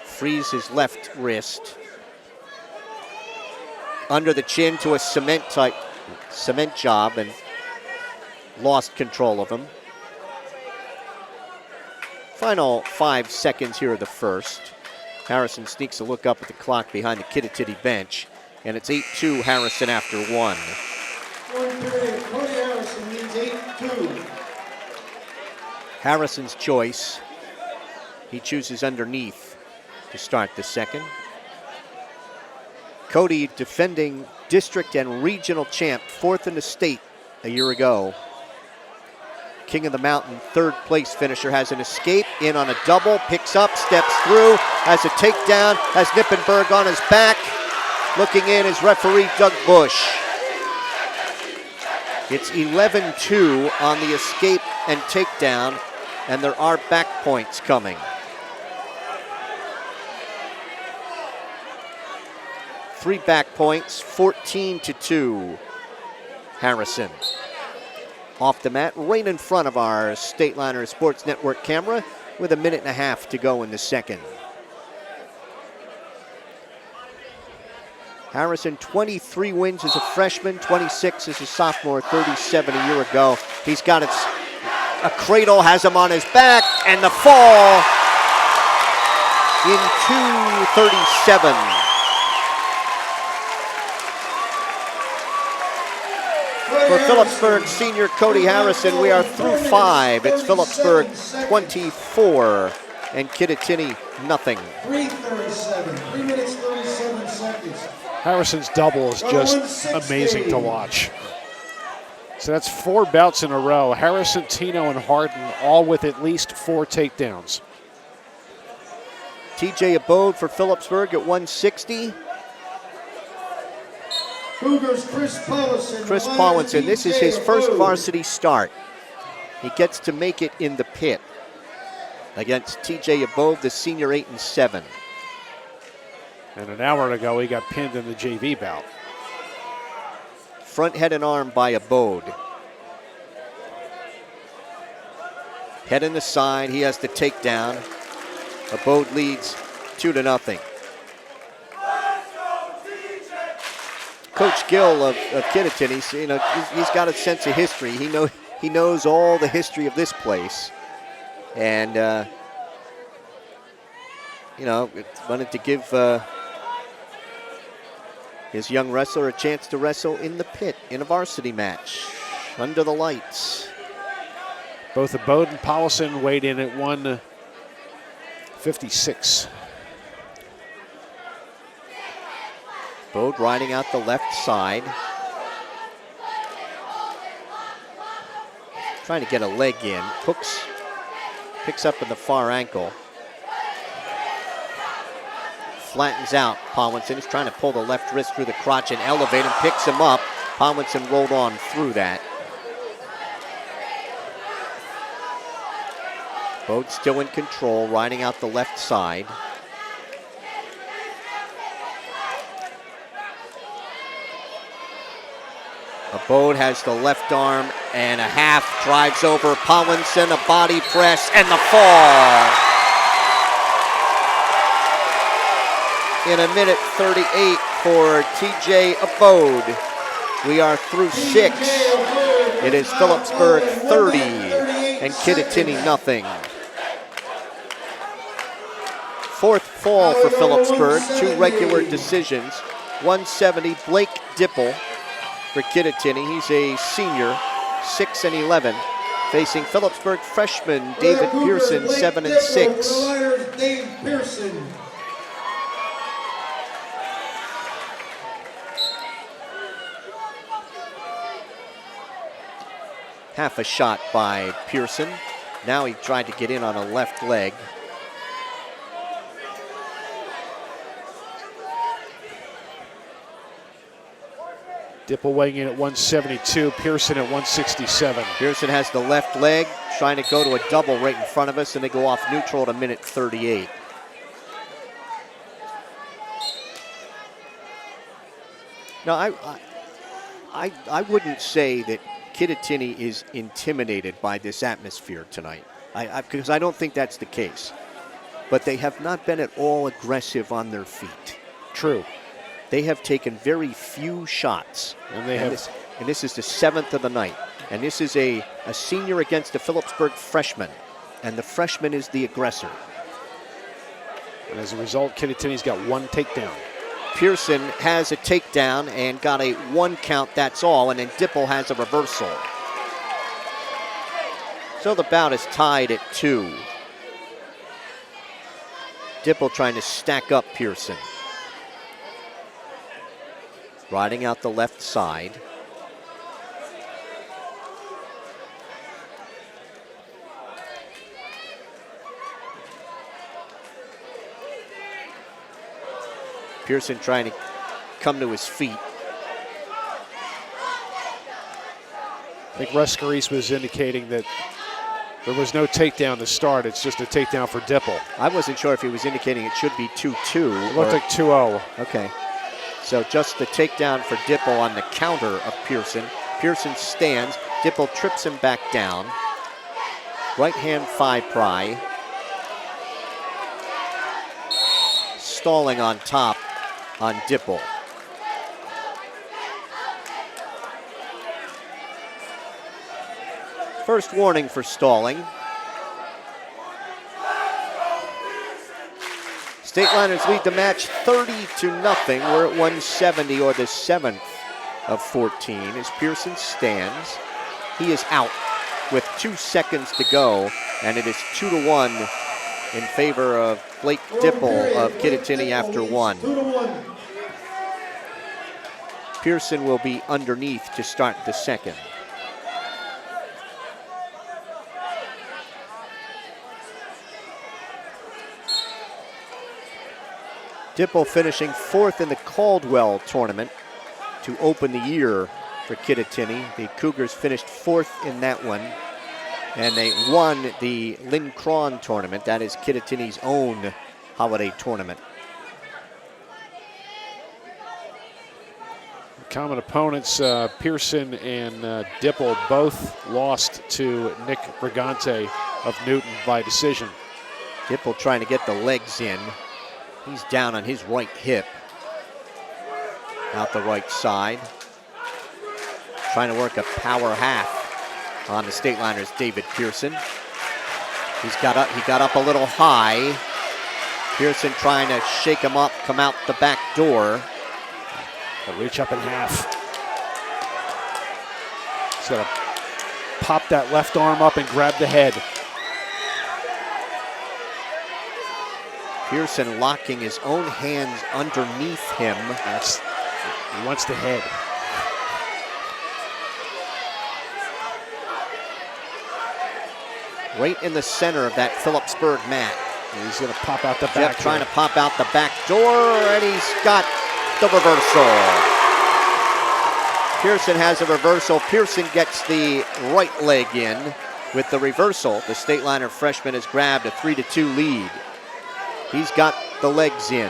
Frees his left wrist. Under the chin to a cement job and lost control of him. Final 5 seconds here of the first. Harrison sneaks a look up at the clock behind the Kittatinny bench, and it's 8-2 Harrison after 1. Cody Harrison leads 8-2. Harrison's choice. He chooses underneath to start the second. Cody, defending district and regional champ, 4th in the state a year ago. King of the Mountain, 3rd place finisher, has an escape, in on a double, picks up, steps through, has a takedown, has Nippenberg on his back. Looking in is referee Doug Bush. It's 11-2 on the escape and takedown, and there are back points coming. Three back points, 14-2, Harrison. Off the mat, right in front of our Stateliner Sports Network camera with 1.5 minutes to go in the second. Harrison, 23 wins as a freshman, 26 as a sophomore, 37 a year ago. He's got a cradle, has him on his back, and the fall in 2:37. For Phillipsburg senior Cody Harrison, we are through 5. It's Phillipsburg 24 and Kittatinny nothing. 3:37, 3 minutes 37 seconds. Harrison's double is just amazing to watch. So that's 4 bouts in a row. Harrison, Tino, and Hardin all with at least 4 takedowns. TJ Abode for Phillipsburg at 160. Cougars, Chris Collinson. Chris Collinson, this is his first varsity start. He gets to make it in the pit against TJ Abode, the senior 8-7. And an hour ago, he got pinned in the JV bout. Front head and arm by Abode. Head in the side, he has the takedown. Abode leads 2-0. Coach Gill of Kittatinny, he's got a sense of history. He knows all the history of this place, and wanted to give his young wrestler a chance to wrestle in the pit in a varsity match under the lights. Both Abode and Paulson weighed in at 156. Abode riding out the left side. Trying to get a leg in. Picks up in the far ankle. Flattens out Collinson. He's trying to pull the left wrist through the crotch and elevate him. Picks him up. Collinson rolled on through that. Abode still in control, riding out the left side. Abode has the left arm and a half, drives over Collinson, a body press, and the fall. In 1:38 for TJ Abode. We are through 6. It is Phillipsburg 30 and Kittatinny nothing. Fourth fall for Phillipsburg, 2 regular decisions. 170, Blake Dipple for Kittatinny. He's a senior, 6-11. Facing Phillipsburg freshman David Pearson, 7-6. Dave Pearson. Half a shot by Pearson. Now he tried to get in on a left leg. Dipple weighing in at 172, Pearson at 167. Pearson has the left leg, trying to go to a double right in front of us, and they go off neutral at a minute 38. Now, I wouldn't say that Kittatinny is intimidated by this atmosphere tonight, because I don't think that's the case. But they have not been at all aggressive on their feet. True. They have taken very few shots. And this is the 7th of the night. And this is a senior against a Phillipsburg freshman. And the freshman is the aggressor. And as a result, Kittatinny's got 1 takedown. Pearson has a takedown and got a 1 count, that's all. And then Dipple has a reversal. So the bout is tied at 2. Dipple trying to stack up Pearson. Riding out the left side. Pearson trying to come to his feet. I think Russ Scarice was indicating that there was no takedown to start. It's just a takedown for Dipple. I wasn't sure if he was indicating it should be 2-2. It looked like 2-0. Okay. So just the takedown for Dipple on the counter of Pearson. Pearson stands. Dipple trips him back down. Right hand thigh pry. Stalling on top on Dipple. First warning for stalling. State Liners lead the match 30-0. We're at 170, or the 7th of 14, as Pearson stands. He is out with 2 seconds to go, and it is 2-1 in favor of Blake Dipple of Kittatinny after 1. 2-1. Pearson will be underneath to start the second. Dipple finishing 4th in the Caldwell tournament to open the year for Kittatinny. The Cougars finished 4th in that one, and they won the Lynn Cron tournament. That is Kittatinny's own holiday tournament. Common opponents, Pearson and Dipple, both lost to Nick Brigante of Newton by decision. Dipple trying to get the legs in. He's down on his right hip. Out the right side. Trying to work a power half on the State Liners' David Pearson. He got up a little high. Pearson trying to shake him up, come out the back door. He'll reach up in half. He's got to pop that left arm up and grab the head. Pearson locking his own hands underneath him. He wants the head. Right in the center of that Phillipsburg mat. He's going to pop out the back. Jeff trying to pop out the back door, and he's got the reversal. Pearson has a reversal. Pearson gets the right leg in with the reversal. The State Liner freshman has grabbed a 3-2 lead. He's got the legs in.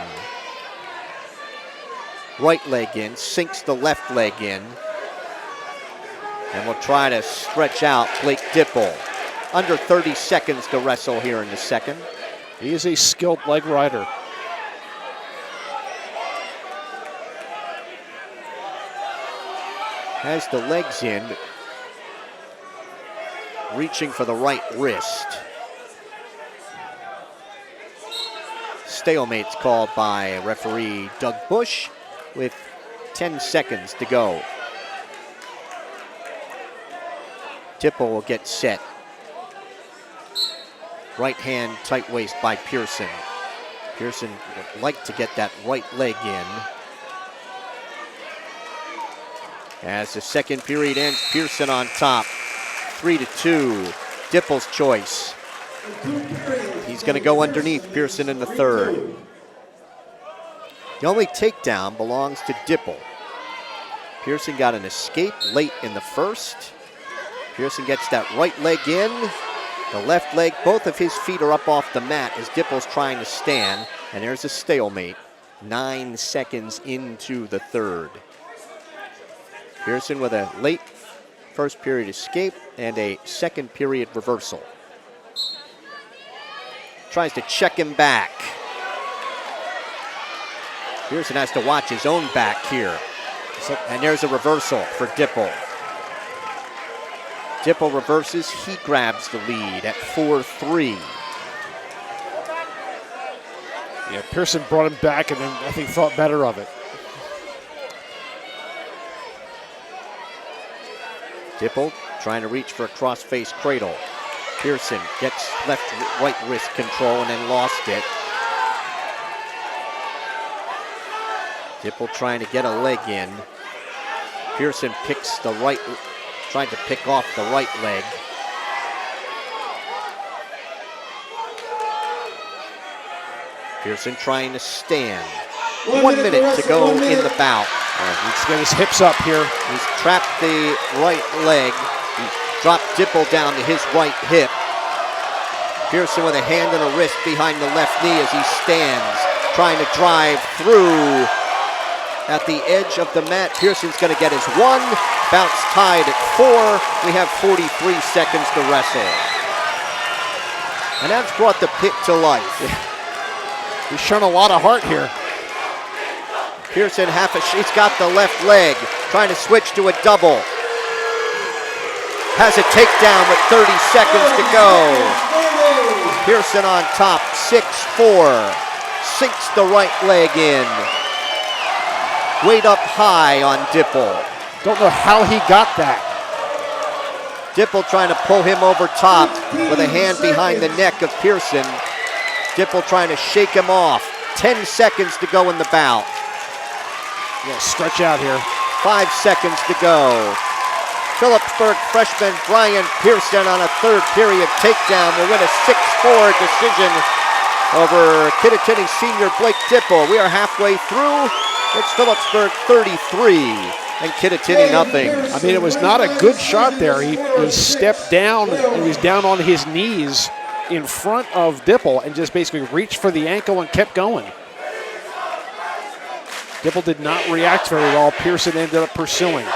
Right leg in, sinks the left leg in. And we'll try to stretch out Blake Dipple. Under 30 seconds to wrestle here in the second. He is a skilled leg rider. Has the legs in. Reaching for the right wrist. stalemate's called by referee Doug Bush with 10 seconds to go. Dipple will get set. Right hand tight waist by Pearson. Pearson would like to get that right leg in. As the second period ends, Pearson on top, 3-2. Dipple's choice. He's going to go underneath Pearson in the third. The only takedown belongs to Dipple. Pearson got an escape late in the first. Pearson gets that right leg in. The left leg, both of his feet are up off the mat as Dipple's trying to stand. And there's a stalemate, 9 seconds into the third. Pearson with a late first period escape and a second period reversal. Tries to check him back. Pearson has to watch his own back here. And there's a reversal for Dipple. Dipple reverses, he grabs the lead at 4-3. Yeah, Pearson brought him back and then I think thought better of it. Dipple trying to reach for a cross-face cradle. Pearson gets right wrist control and then lost it. Dipple trying to get a leg in. Pearson picks the right, trying to pick off the right leg. Pearson trying to stand. 1 minute to go in the bout. He's got his hips up here. He's trapped the right leg. He dropped Dipple down to his right hip. Pearson with a hand and a wrist behind the left knee as he stands, trying to drive through at the edge of the mat. Pearson's going to get his one. Bout's tied at 4. We have 43 seconds to wrestle. And that's brought the pit to life. He's shown a lot of heart here. Pearson he's got the left leg, trying to switch to a double. Has a takedown with 30 seconds to go. Pearson on top, 6-4. Sinks the right leg in. Weight up high on Dipple. Don't know how he got that. Dipple trying to pull him over top with a hand behind the neck of Pearson. Dipple trying to shake him off. 10 seconds to go in the bout. Yeah, stretch out here. 5 seconds to go. Phillipsburg freshman Brian Pearson on a third period takedown will win a 6-4 decision over Kittatinny senior Blake Dipple. We are halfway through. It's Phillipsburg 33 and Kittatinny nothing. I mean, it was not a good shot there. He stepped down. He was down on his knees in front of Dipple and just basically reached for the ankle and kept going. Dipple did not react very well. Pearson ended up pursuing.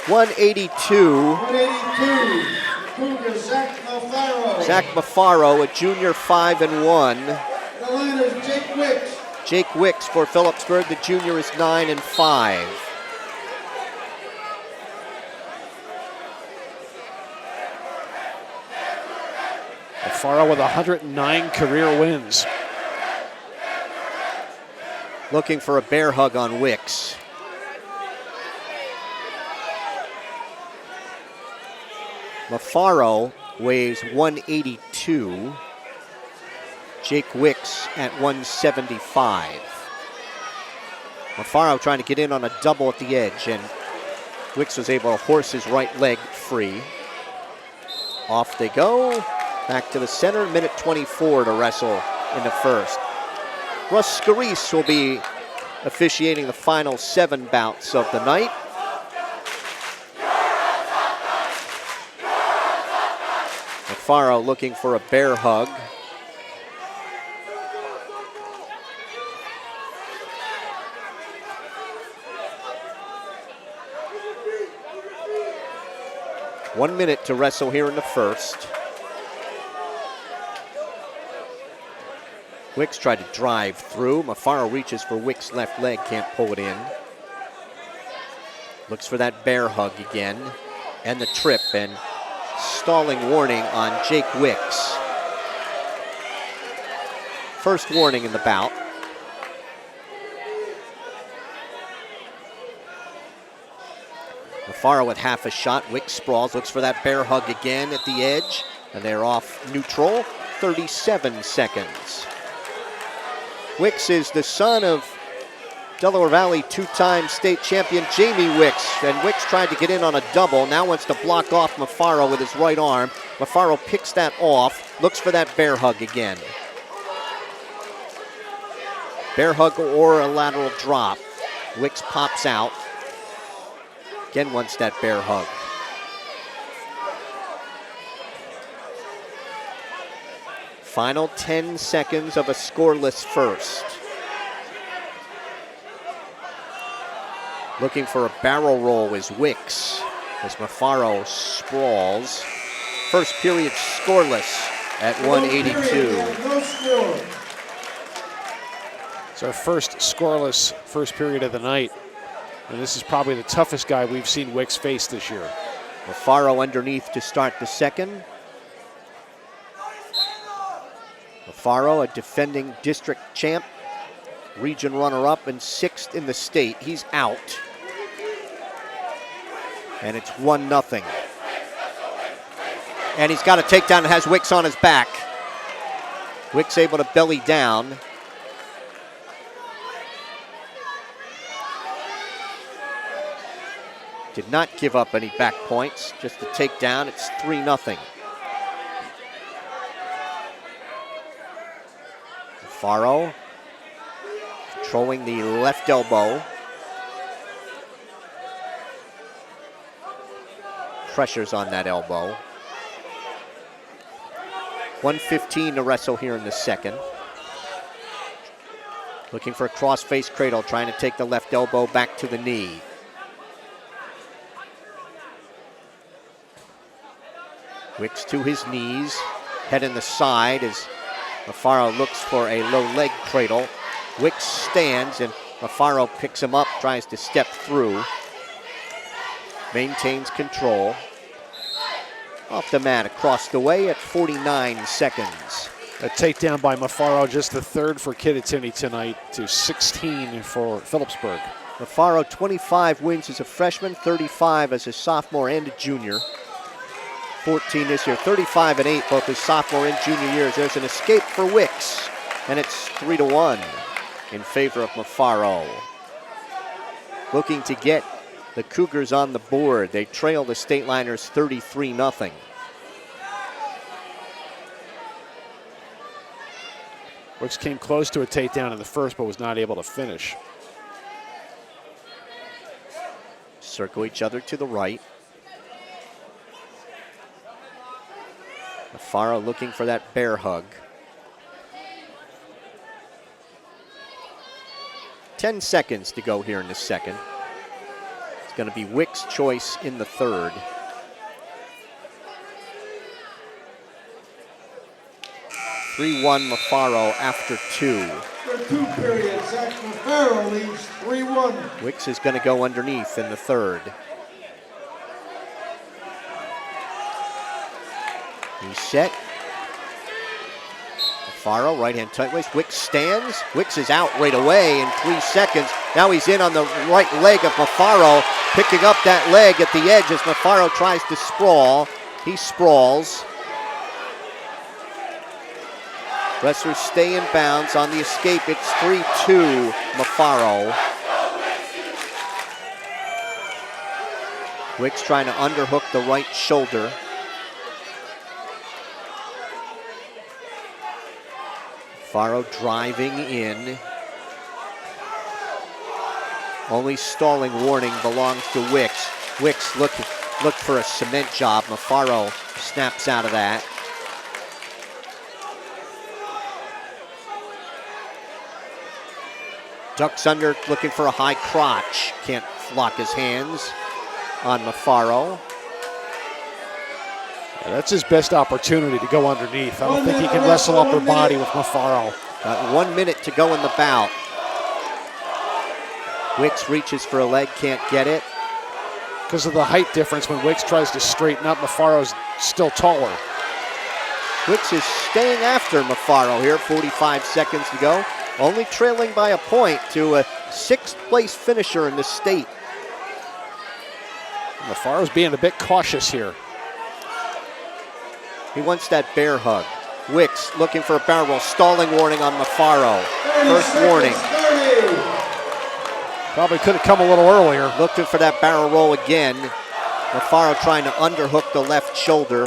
182. 182. Zach Mafaro. Zach Mafaro, a junior, 5-1. The liners, Jake Wicks. Jake Wicks for Phillipsburg. The junior is 9-5. Mafaro with 109 career wins. Looking for a bear hug on Wicks. Mafaro weighs 182. Jake Wicks at 175. Mafaro trying to get in on a double at the edge, and Wicks was able to horse his right leg free. Off they go. Back to the center, minute 24 to wrestle in the first. Russ Scarice will be officiating the final 7 bouts of the night. Mafaro looking for a bear hug. One minute to wrestle here in the first. Wicks tried to drive through. Mafaro reaches for Wicks' left leg, can't pull it in. Looks for that bear hug again. And the trip, and stalling warning on Jake Wicks. First warning in the bout. Mafaro with half a shot. Wicks sprawls, looks for that bear hug again at the edge, and they're off neutral. 37 seconds. Wicks is the son of Delaware Valley two-time state champion Jamie Wicks, and Wicks tried to get in on a double, now wants to block off Mafaro with his right arm. Mafaro picks that off, looks for that bear hug again. Bear hug or a lateral drop. Wicks pops out. Again wants that bear hug. Final 10 seconds of a scoreless first. Looking for a barrel roll is Wicks as Mafaro sprawls. First period scoreless at 182. No score. It's our first scoreless first period of the night. And this is probably the toughest guy we've seen Wicks face this year. Mafaro underneath to start the second. Mafaro, a defending district champ, region runner-up and 6th in the state. He's out. And it's 1-0. And he's got a takedown and has Wicks on his back. Wicks able to belly down. Did not give up any back points, just a takedown. It's 3-0. Mafaro controlling the left elbow. Pressure's on that elbow. 1:15 to wrestle here in the second. Looking for a cross-face cradle, trying to take the left elbow back to the knee. Wicks to his knees, head in the side as Mafaro looks for a low leg cradle. Wicks stands and Mafaro picks him up, tries to step through. Maintains control. Off the mat, across the way at 49 seconds. A takedown by Mafaro, just the third for Kittatinny tonight, to 16 for Phillipsburg. Mafaro 25 wins as a freshman, 35 as a sophomore and a junior. 14 this year, 35-8 both his sophomore and junior years. There's an escape for Wicks, and it's 3-1 in favor of Mafaro. Looking to get the Cougars on the board. They trail the State Liners 33-0. Wicks came close to a takedown in the first, but was not able to finish. Circle each other to the right. Mafaro looking for that bear hug. 10 seconds to go here in the second. It's going to be Wicks' choice in the third. (3-1) Mafaro after 2. For 2 periods, Zach Mafaro leads 3-1. Wicks is going to go underneath in the third. He's set. Mafaro, right hand tight waist. Wicks stands. Wicks is out right away in 3 seconds. Now he's in on the right leg of Mafaro, picking up that leg at the edge as Mafaro tries to sprawl. He sprawls. Wrestlers stay in bounds on the escape. It's 3-2 Mafaro. Wicks trying to underhook the right shoulder. Mafaro driving in. Only stalling warning belongs to Wicks. Wicks looked for a cement job. Mafaro snaps out of that. Ducks under, looking for a high crotch. Can't lock his hands on Mafaro. Yeah, that's his best opportunity to go underneath. I don't think he can wrestle upper body with Mafaro. Got 1 minute to go in the bout. Wicks reaches for a leg, can't get it. Because of the height difference, when Wicks tries to straighten up, Mafaro's still taller. Wicks is staying after Mafaro here, 45 seconds to go. Only trailing by a point to a 6th place finisher in the state. Mafaro's being a bit cautious here. He wants that bear hug. Wicks looking for a barrel roll. Stalling warning on Mafaro. First warning. Probably could have come a little earlier. Looking for that barrel roll again. Mafaro trying to underhook the left shoulder.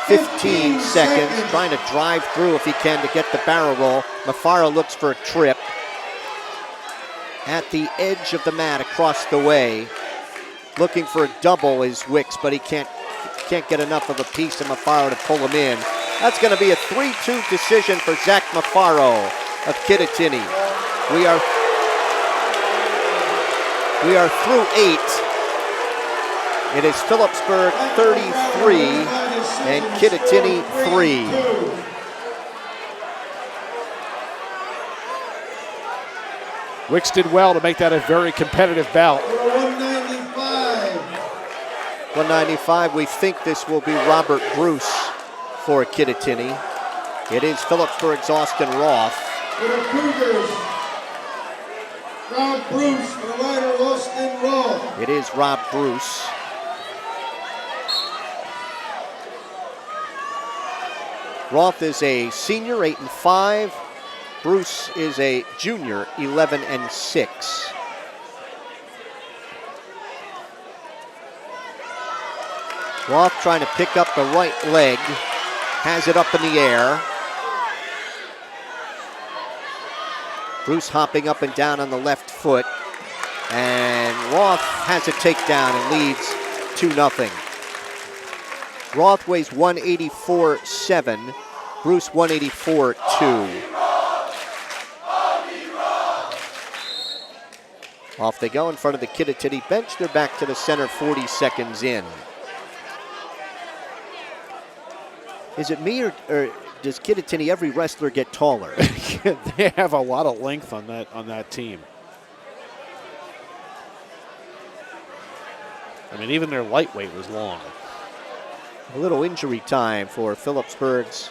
15 seconds, trying to drive through if he can to get the barrel roll. Mafaro looks for a trip. At the edge of the mat across the way. Looking for a double is Wicks, but he can't get enough of a piece of Mafaro to pull him in. That's going to be a 3-2 decision for Zach Mafaro of Kittatinny. We are through 8. It is Phillipsburg 33 and Kittatinny 3. Wicks did well to make that a very competitive bout. 195, we think this will be Robert Bruce for Kittatinny. It is Phillipsburg's Austin Roth. For the Cougars, Rob Bruce, for the rider Austin Roth. It is Rob Bruce. Roth is a senior, 8-5. Bruce is a junior, 11-6. Roth trying to pick up the right leg, has it up in the air. Bruce hopping up and down on the left foot, and Roth has a takedown and leads 2-0. Roth weighs 184.7, Bruce 184.2. Off they go in front of the Kittatinny bench. They're back to the center 40 seconds in. Is it me or does Kittatinny, every wrestler get taller? They have a lot of length on that team. I mean, even their lightweight was long. A little injury time for Phillipsburg's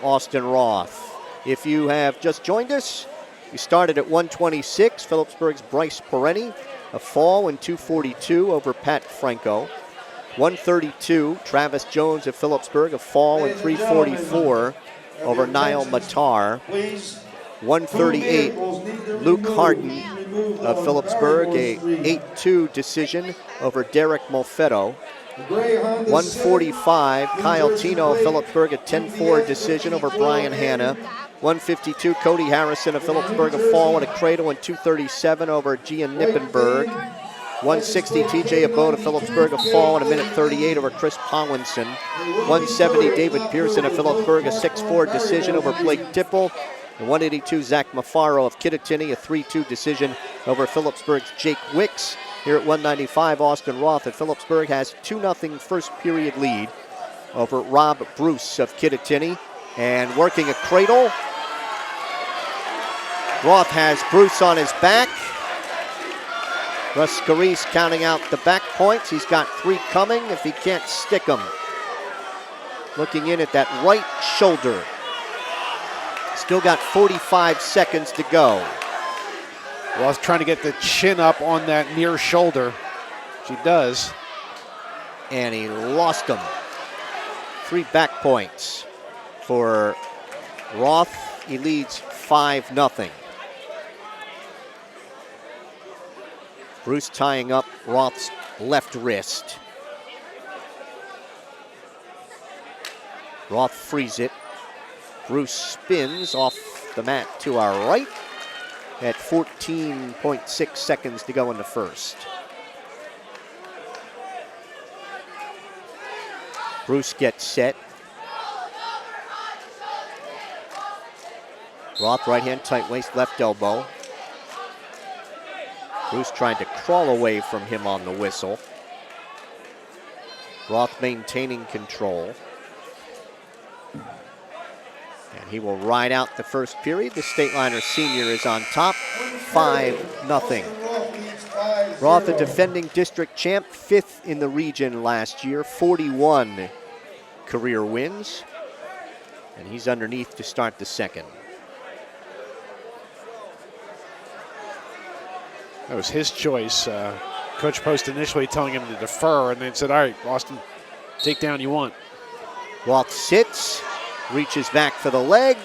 Austin Roth. If you have just joined us, we started at 126. Phillipsburg's Bryce Ferretti, a fall in 242 over Pat Franco. 132, Travis Jones of Phillipsburg, a fall in 344 over Niall Matar. 138, Luke Hardin of Phillipsburg, a 8-2 decision over Derek Molfetto. 145, Kyle Tino of Phillipsburg, a 10-4 decision over Brian Hanna. 152, Cody Harrison of Phillipsburg, a fall and a cradle in 237 over Gian Nippenberg. 160, TJ Abode of Phillipsburg, a fall in 1:38 over Chris Collinson. 170, David Pearson of Phillipsburg, a 6-4 decision over Blake Tipple. And 182, Zach Mafaro of Kittatinny, a 3-2 decision over Phillipsburg's Jake Wicks. Here at 195, Austin Roth at Phillipsburg has 2-0 first period lead over Rob Bruce of Kittatinny. And working a cradle, Roth has Bruce on his back. Russ Scarice counting out the back points. He's got 3 coming if he can't stick them. Looking in at that right shoulder. Still got 45 seconds to go. Roth trying to get the chin up on that near shoulder. She does. And he lost them. 3 back points for Roth. He leads 5-0. Bruce tying up Roth's left wrist. Roth frees it. Bruce spins off the mat to our right at 14.6 seconds to go in the first. Bruce gets set. Roth right hand tight waist, left elbow. Bruce trying to crawl away from him on the whistle. Roth maintaining control. And he will ride out the first period. The Stateliner senior is on top, 5-0. Roth, the defending district champ, 5th in the region last year, 41 career wins. And he's underneath to start the second. That was his choice. Coach Post initially telling him to defer, and then said, all right, Austin, take down you want. Roth sits, reaches back for the leg,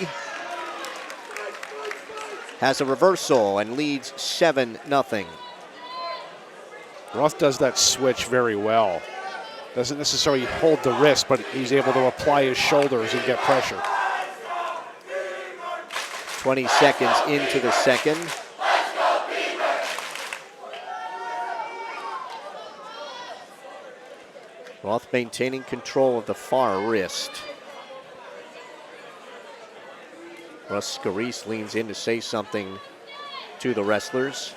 has a reversal, and leads 7-0. Roth does that switch very well. Doesn't necessarily hold the wrist, but he's able to apply his shoulders and get pressure. 20 seconds into the second. Roth maintaining control of the far wrist. Russ Scarice leans in to say something to the wrestlers.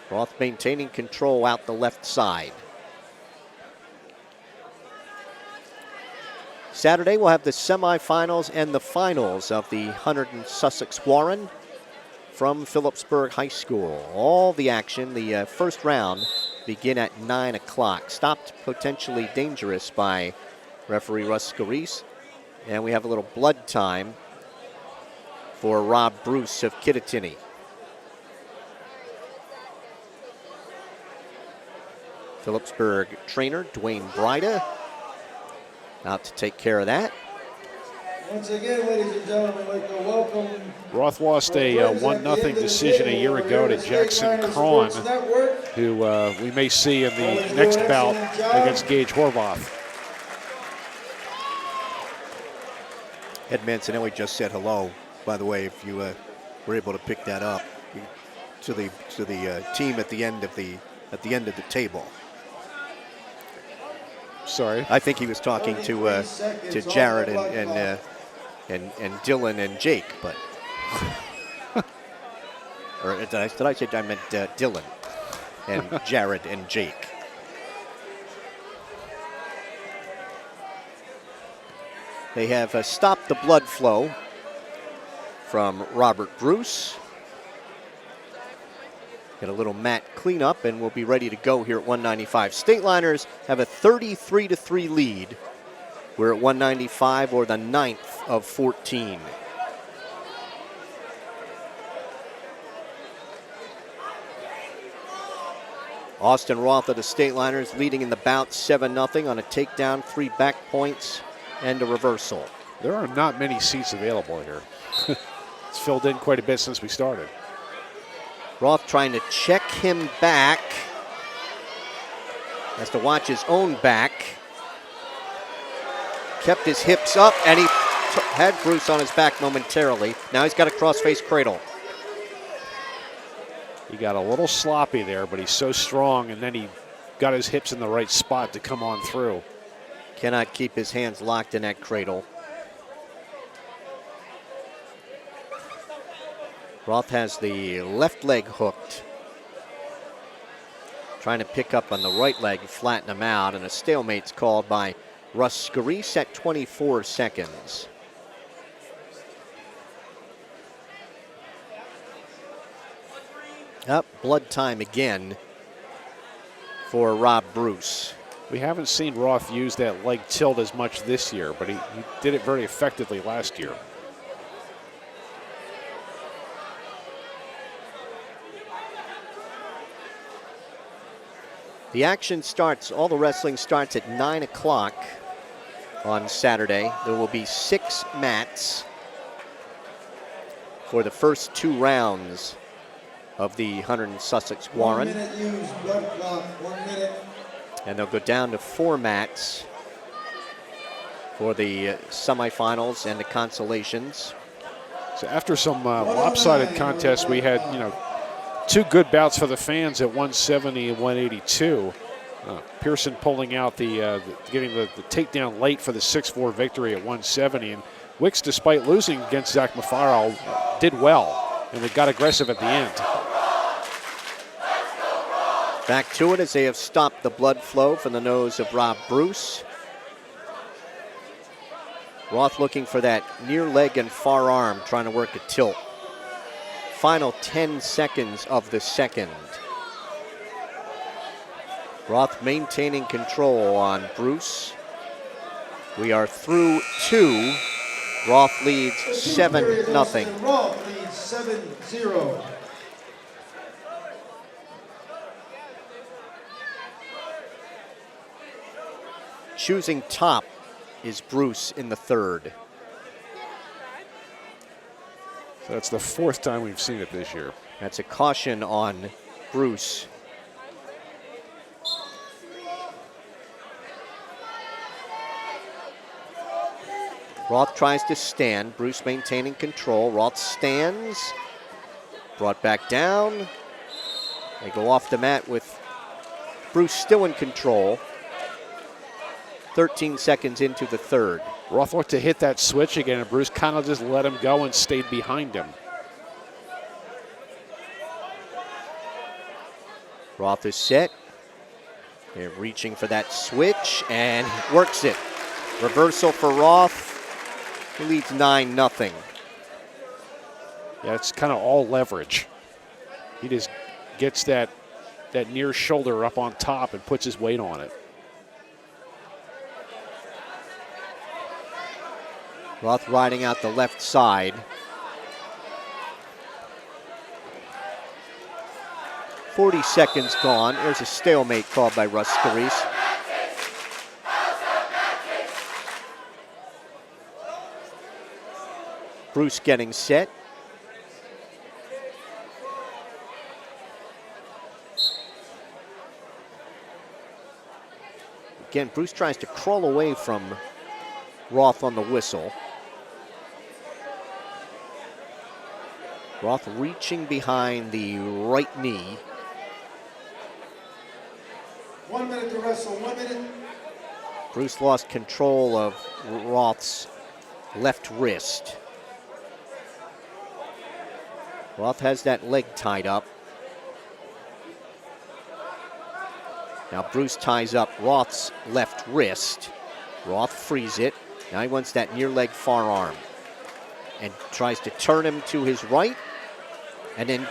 Roth maintaining control out the left side. Saturday we'll have the semifinals and the finals of the Hunter Sussex Warren from Phillipsburg High School. All the action, the first round, begin at 9 o'clock. Stopped potentially dangerous by referee Russ Scarice. And we have a little blood time for Rob Bruce of Kittatinny. Phillipsburg trainer Dwayne Bryda out to take care of that. Once again, ladies and gentlemen, I'd like to welcome. Roth lost a 1-0 decision a year ago to Jackson Cron, who we may see in the next bout against Gage Horvath. Ed Mancinelli just said hello. By the way, if you were able to pick that up, to the team at the end of the table. Sorry, I think he was talking to Jared and Dylan and Jake, but or did I say I meant Dylan and Jared and Jake. They have stopped the blood flow from Robert Bruce. Get a little mat cleanup and we'll be ready to go here at 195. Stateliners have a 33-3 lead. We're at 195 or the 9th of 14. Austin Roth of the Stateliners leading in the bout 7-0 on a takedown, 3 back points, and a reversal. there are not many seats available here. It's filled in quite a bit since we started. Roth trying to check him back. Has to watch his own back. Kept his hips up, and he had Bruce on his back momentarily. Now he's got a cross-face cradle. He got a little sloppy there, but he's so strong, and then he got his hips in the right spot to come on through. Cannot keep his hands locked in that cradle. Roth has the left leg hooked. Trying to pick up on the right leg and flatten him out, and a stalemate's called by Russ Scarice at 24 seconds. Up, blood time again for Rob Bruce. We haven't seen Roth use that leg tilt as much this year, but he did it very effectively last year. The action starts, all the wrestling starts at 9 o'clock on Saturday. There will be 6 mats for the first 2 rounds of the Hunter Sussex Warren. 1 minute used, blood clock, 1 minute. And they'll go down to 4 mats for the semifinals and the consolations. So after some lopsided contests, we had, 2 good bouts for the fans at 170 and 182. Pearson pulling out getting the takedown late for the 6-4 victory at 170. And Wicks, despite losing against Zach Mafaro, did well, and they got aggressive at the end. Back to it as they have stopped the blood flow from the nose of Rob Bruce. Roth looking for that near leg and far arm, trying to work a tilt. final 10 seconds of the second. Roth maintaining control on Bruce. We are through 2. Roth leads 7-0. Roth leads 7-0. Choosing top is Bruce in the third. So that's the 4th time we've seen it this year. That's a caution on Bruce. Roth tries to stand. Bruce maintaining control. Roth stands. Brought back down. They go off the mat with Bruce still in control. 13 seconds into the third. Roth looked to hit that switch again, and Bruce kind of just let him go and stayed behind him. Roth is set. They're reaching for that switch and works it. Reversal for Roth. He leads 9-0. Yeah, it's kind of all leverage. He just gets that near shoulder up on top and puts his weight on it. Roth riding out the left side. 40 seconds gone. There's a stalemate called by Russ Scarice. Bruce getting set. Again, Bruce tries to crawl away from Roth on the whistle. Roth reaching behind the right knee. 1 minute to wrestle, 1 minute. Bruce lost control of Roth's left wrist. Roth has that leg tied up. Now Bruce ties up Roth's left wrist. Roth frees it. Now he wants that near leg forearm and tries to turn him to his right and then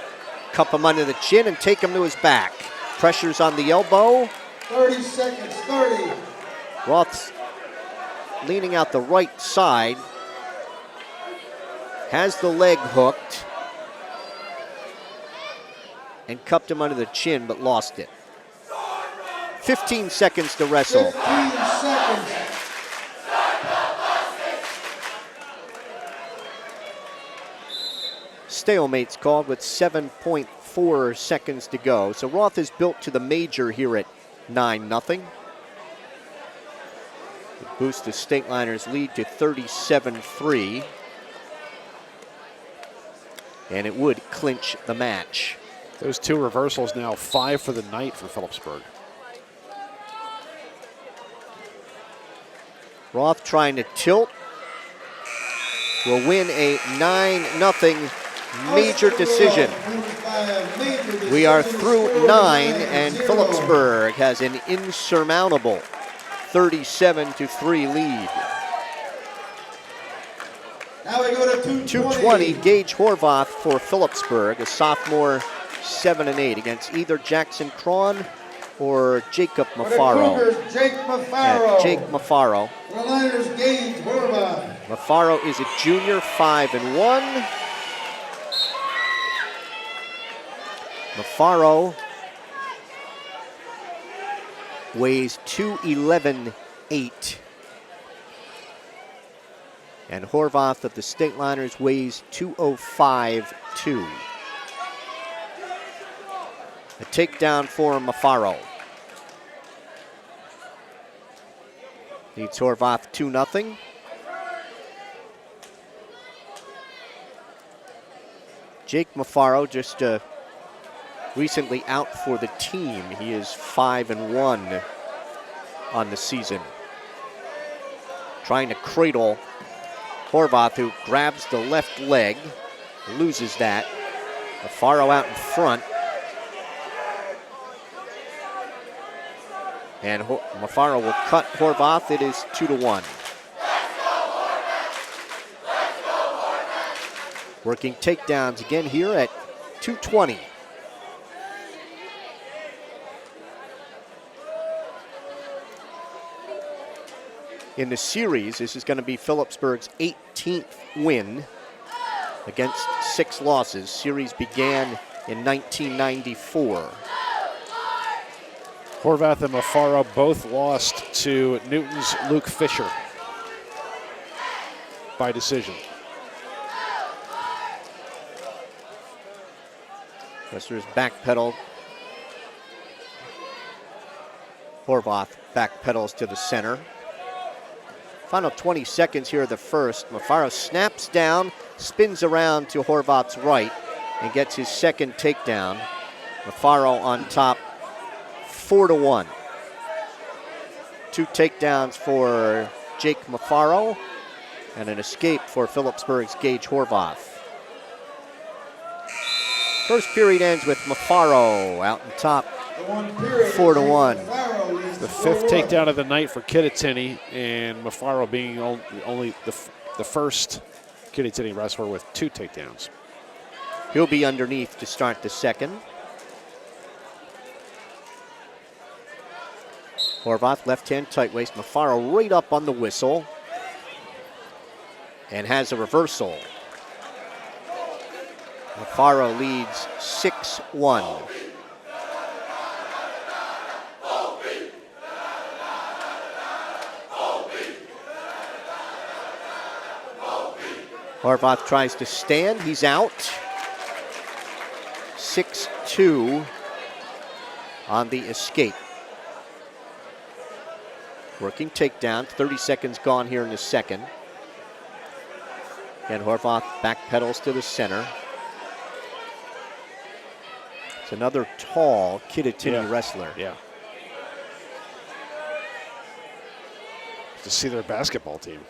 cup him under the chin and take him to his back. Pressure's on the elbow. 30 seconds, 30. Roth's leaning out the right side. Has the leg hooked and cupped him under the chin but lost it. 15 seconds to wrestle. 15 seconds. Stalemate's called with 7.4 seconds to go. So Roth is built to the major here at 9-0. Boost the Stateliners lead to 37-3. And it would clinch the match. Those 2 reversals now 5 for the night for Phillipsburg. Roth trying to tilt. Will win a 9-0 major decision. We are through 9, and Phillipsburg has an insurmountable 37-3 lead. Now we go to 220. Gage Horvath for Phillipsburg, a sophomore, 7-8 against either Jackson Cron or Jacob Mafaro. Jake Mafaro. Yeah, Jake Mafaro. The Liners Gage Horvath. Mafaro is a junior, 5-1. Mafaro weighs 211.8. And Horvath of the Stateliners weighs 205.2. A takedown for Mafaro. Leads Horvath 2-0. Jake Mafaro just recently out for the team. He is 5-1 on the season. Trying to cradle Horvath, who grabs the left leg, loses that. Mafaro out in front. And Mafaro will cut Horvath. It is 2-1. Working takedowns again here at 2:20. In the series, this is going to be Phillipsburg's 18th win against 6 losses. Series began in 1994. Horvath and Mafaro both lost to Newton's Luke Fisher by decision. Wrestlers backpedal. Horvath backpedals to the center. Final 20 seconds here of the first. Mafaro snaps down, spins around to Horvath's right, and gets his second takedown. Mafaro on top, 4-1. 2 takedowns for Jake Mafaro, and an escape for Phillipsburg's Gage Horvath. First period ends with Mafaro out on top, 4-1. The 5th takedown of the night for Kittatinny, and Mafaro being only the first Kittatinny wrestler with 2 takedowns. He'll be underneath to start the second. Horvath, left-hand tight waist. Mafaro right up on the whistle. And has a reversal. Mafaro leads 6-1. Horvath tries to stand. He's out. 6-2 on the escape. Working takedown. 30 seconds gone here in the second. And Horvath backpedals to the center. It's another tall Kittatinny wrestler. Yeah. To see their basketball team.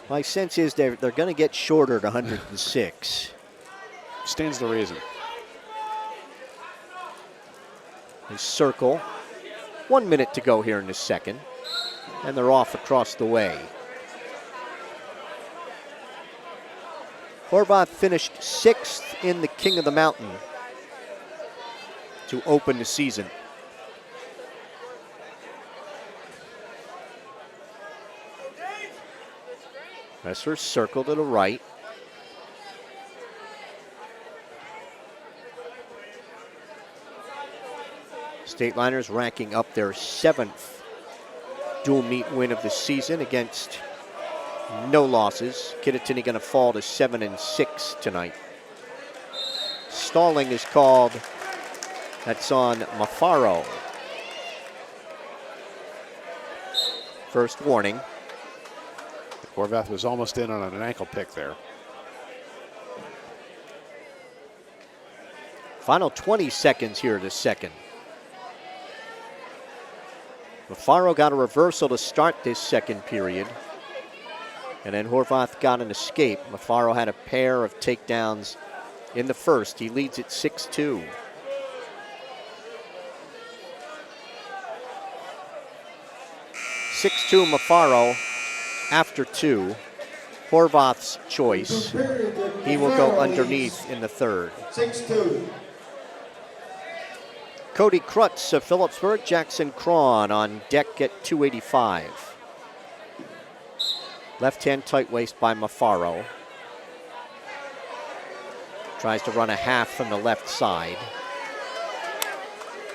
My sense is they're going to get shorter at 106. Stands to reason. They circle. 1 minute to go here in the second. And they're off across the way. Horvath finished 6th in the King of the Mountain to open the season. Wrestler circle to the right. Stateliners racking up their 7th dual meet win of the season against no losses. Kittatinny going to fall to 7-6 tonight. Stalling is called. That's on Mafaro. First warning. Horvath was almost in on an ankle pick there. Final 20 seconds here to second. Mafaro got a reversal to start this second period. And then Horvath got an escape. Mafaro had a pair of takedowns in the first. He leads at 6-2. Mafaro after 2. Horvath's choice. He will go underneath in the third. 6-2. Cody Krutz of Phillipsburg, Jackson Crawn on deck at 285. Left-hand tight waist by Mafaro. Tries to run a half from the left side.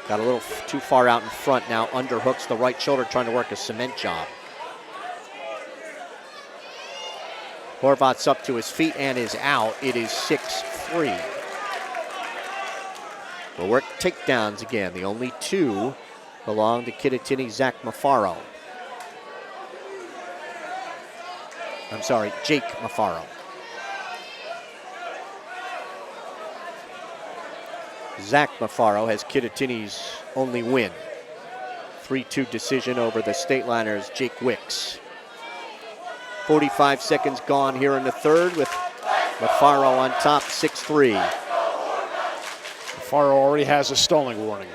Got a little too far out in front now. Underhooks the right shoulder, trying to work a cement job. Horvath's up to his feet and is out. It is 6-3. We'll work takedowns again. The only 2 belong to Kittatinny Zach Mafaro. I'm sorry, Jake Mafaro. Zach Mafaro has Kittatinny's only win. 3-2 decision over the Stateliners' Jake Wicks. 45 seconds gone here in the third with Mafaro on top, 6-3. Mafaro already has a stalling warning.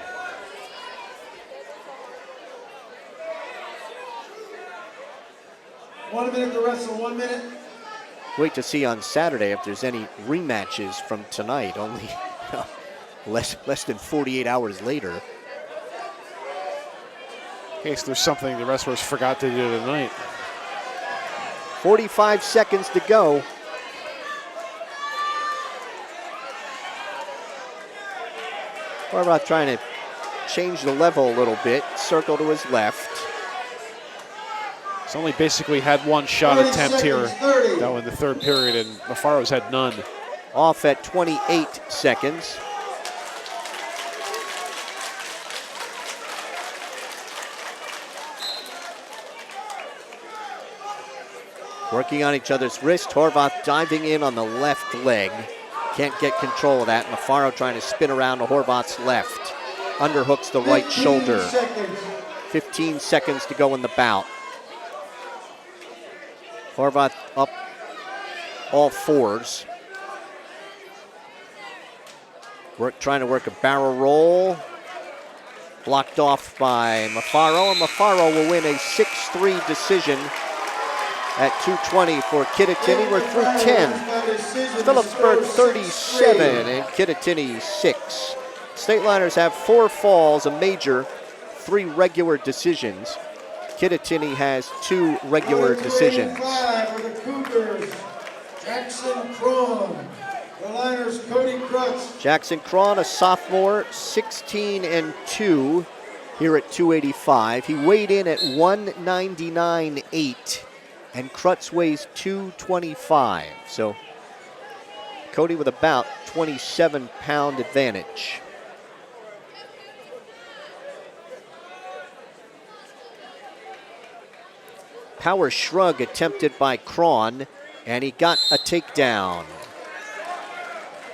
One minute to wrestle, 1 minute. Wait to see on Saturday if there's any rematches from tonight. Only less than 48 hours later. In case there's something the wrestlers forgot to do tonight. 45 seconds to go. Horvath trying to change the level a little bit. Circle to his left. He's only basically had one shot attempt here, though, in the third period, and Mafaro's had none. Off at 28 seconds. Working on each other's wrist. Horvath diving in on the left leg. Can't get control of that. Mafaro trying to spin around to Horvath's left. Underhooks the right shoulder. 15 seconds to go in the bout. Horvath up all fours. Trying to work a barrel roll. Blocked off by Mafaro, and Mafaro will win a 6-3 decision at 2:20 for Kittatinny. We're through 10. Phillipsburg 37 and Kittatinny 6. Stateliners have 4 falls, a major, 3 regular decisions. Kittatinny has 2 regular decisions. For the Cougars, Jackson Cron. The Liners, Cody Crutz. Jackson Cron, a sophomore, 16-2 here at 285. He weighed in at 199.8, and Crutz weighs 225. So Cody with about 27-pound advantage. Power shrug attempted by Cron, and he got a takedown.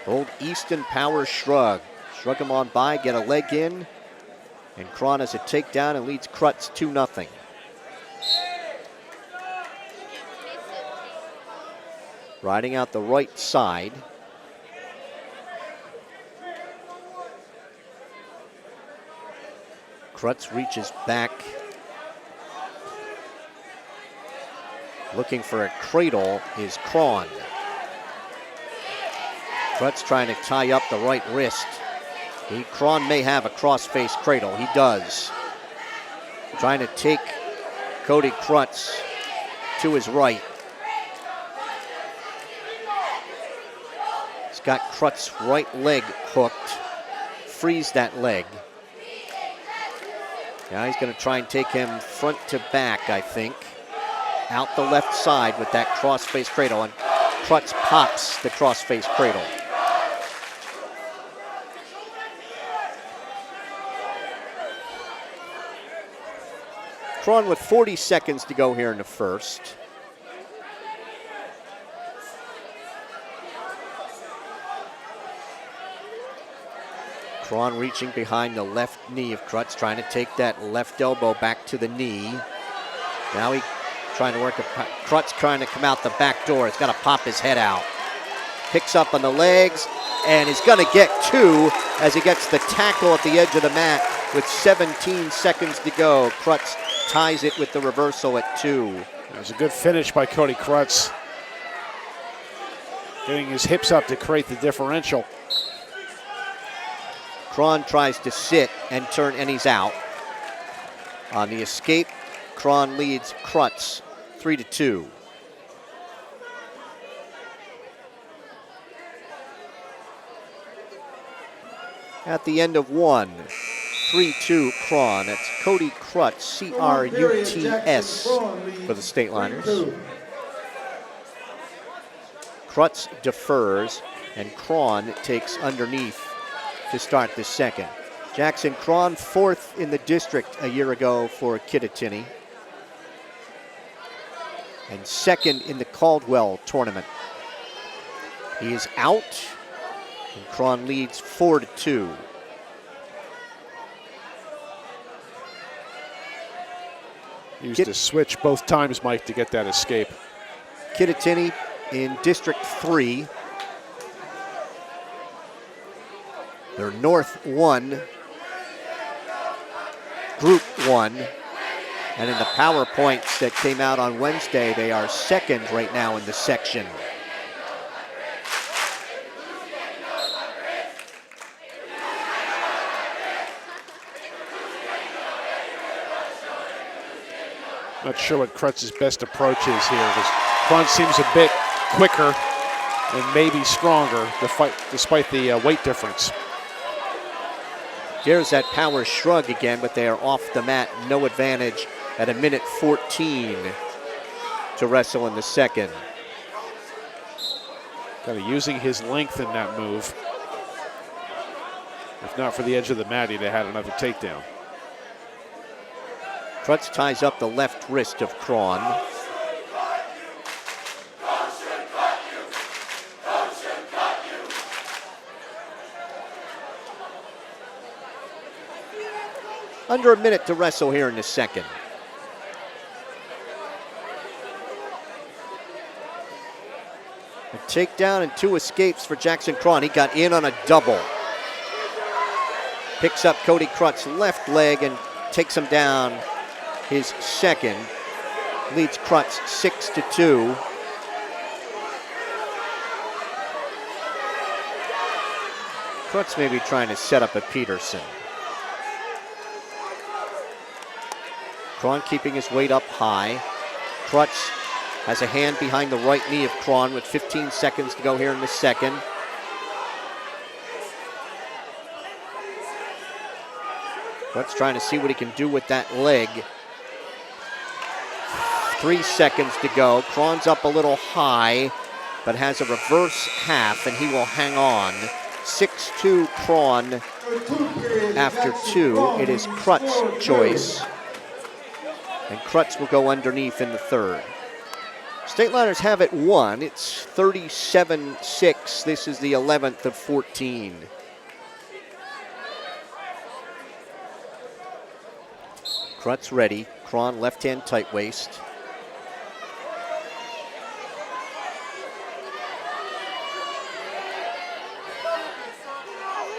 Old Easton power shrug. Shrug him on by, get a leg in, and Cron has a takedown and leads Crutz 2-0. Riding out the right side. Crutz reaches back. Looking for a cradle is Cron. Crutz trying to tie up the right wrist. Cron may have a cross-face cradle. He does. Trying to take Cody Crutz to his right. He's got Crutz's right leg hooked. Freeze that leg. Now he's going to try and take him front to back, I think. Out the left side with that cross-face cradle, and Crutz pops the cross-face cradle. Cron with 40 seconds to go here in the first. Cron reaching behind the left knee of Crutz, trying to take that left elbow back to the knee. Now he trying to work Crutz trying to come out the back door. He's got to pop his head out. Picks up on the legs, and he's going to get 2 as he gets the tackle at the edge of the mat with 17 seconds to go. Crutz ties it with the reversal at 2. It was a good finish by Cody Crutz. Getting his hips up to create the differential. Cron tries to sit and turn, and he's out. On the escape, Cron leads Crutz 3-2. At the end of 1, 3-2 Cron. That's Cody Crutz, C-R-U-T-S for the Stateliners. Crutz defers, and Cron takes underneath to start the second. Jackson Cron, 4th in the district a year ago for Kittatinny, and 2nd in the Caldwell tournament. He is out, and Cron leads 4-2. Used to switch both times, Mike, to get that escape. Kittatinny in District 3. They're North 1, Group 1, and in the PowerPoints that came out on Wednesday, they are 2nd right now in the section. Not sure what Krutz's best approach is here, because Krantz seems a bit quicker and maybe stronger despite the weight difference. There's that power shrug again, but they are off the mat. No advantage at 1:14 to wrestle in the second. Kind of using his length in that move. If not for the edge of the mat, he'd have had another takedown. Krutz ties up the left wrist of Kron. Under a minute to wrestle here in the second. A takedown and 2 escapes for Jackson Kron. He got in on a double. Picks up Cody Krutz's left leg and takes him down his second. Leads Krutz 6-2. Krutz may be trying to set up a Peterson. Kron keeping his weight up high. Krutz has a hand behind the right knee of Kron with 15 seconds to go here in the second. Krutz trying to see what he can do with that leg. 3 seconds to go. Kron's up a little high, but has a reverse half, and he will hang on. 6-2 Kron after 2. It is Krutz's choice. And Krutz will go underneath in the third. Stateliners have it won. It's 37-6. This is the 11th of 14. Krutz ready. Kron left hand tight waist.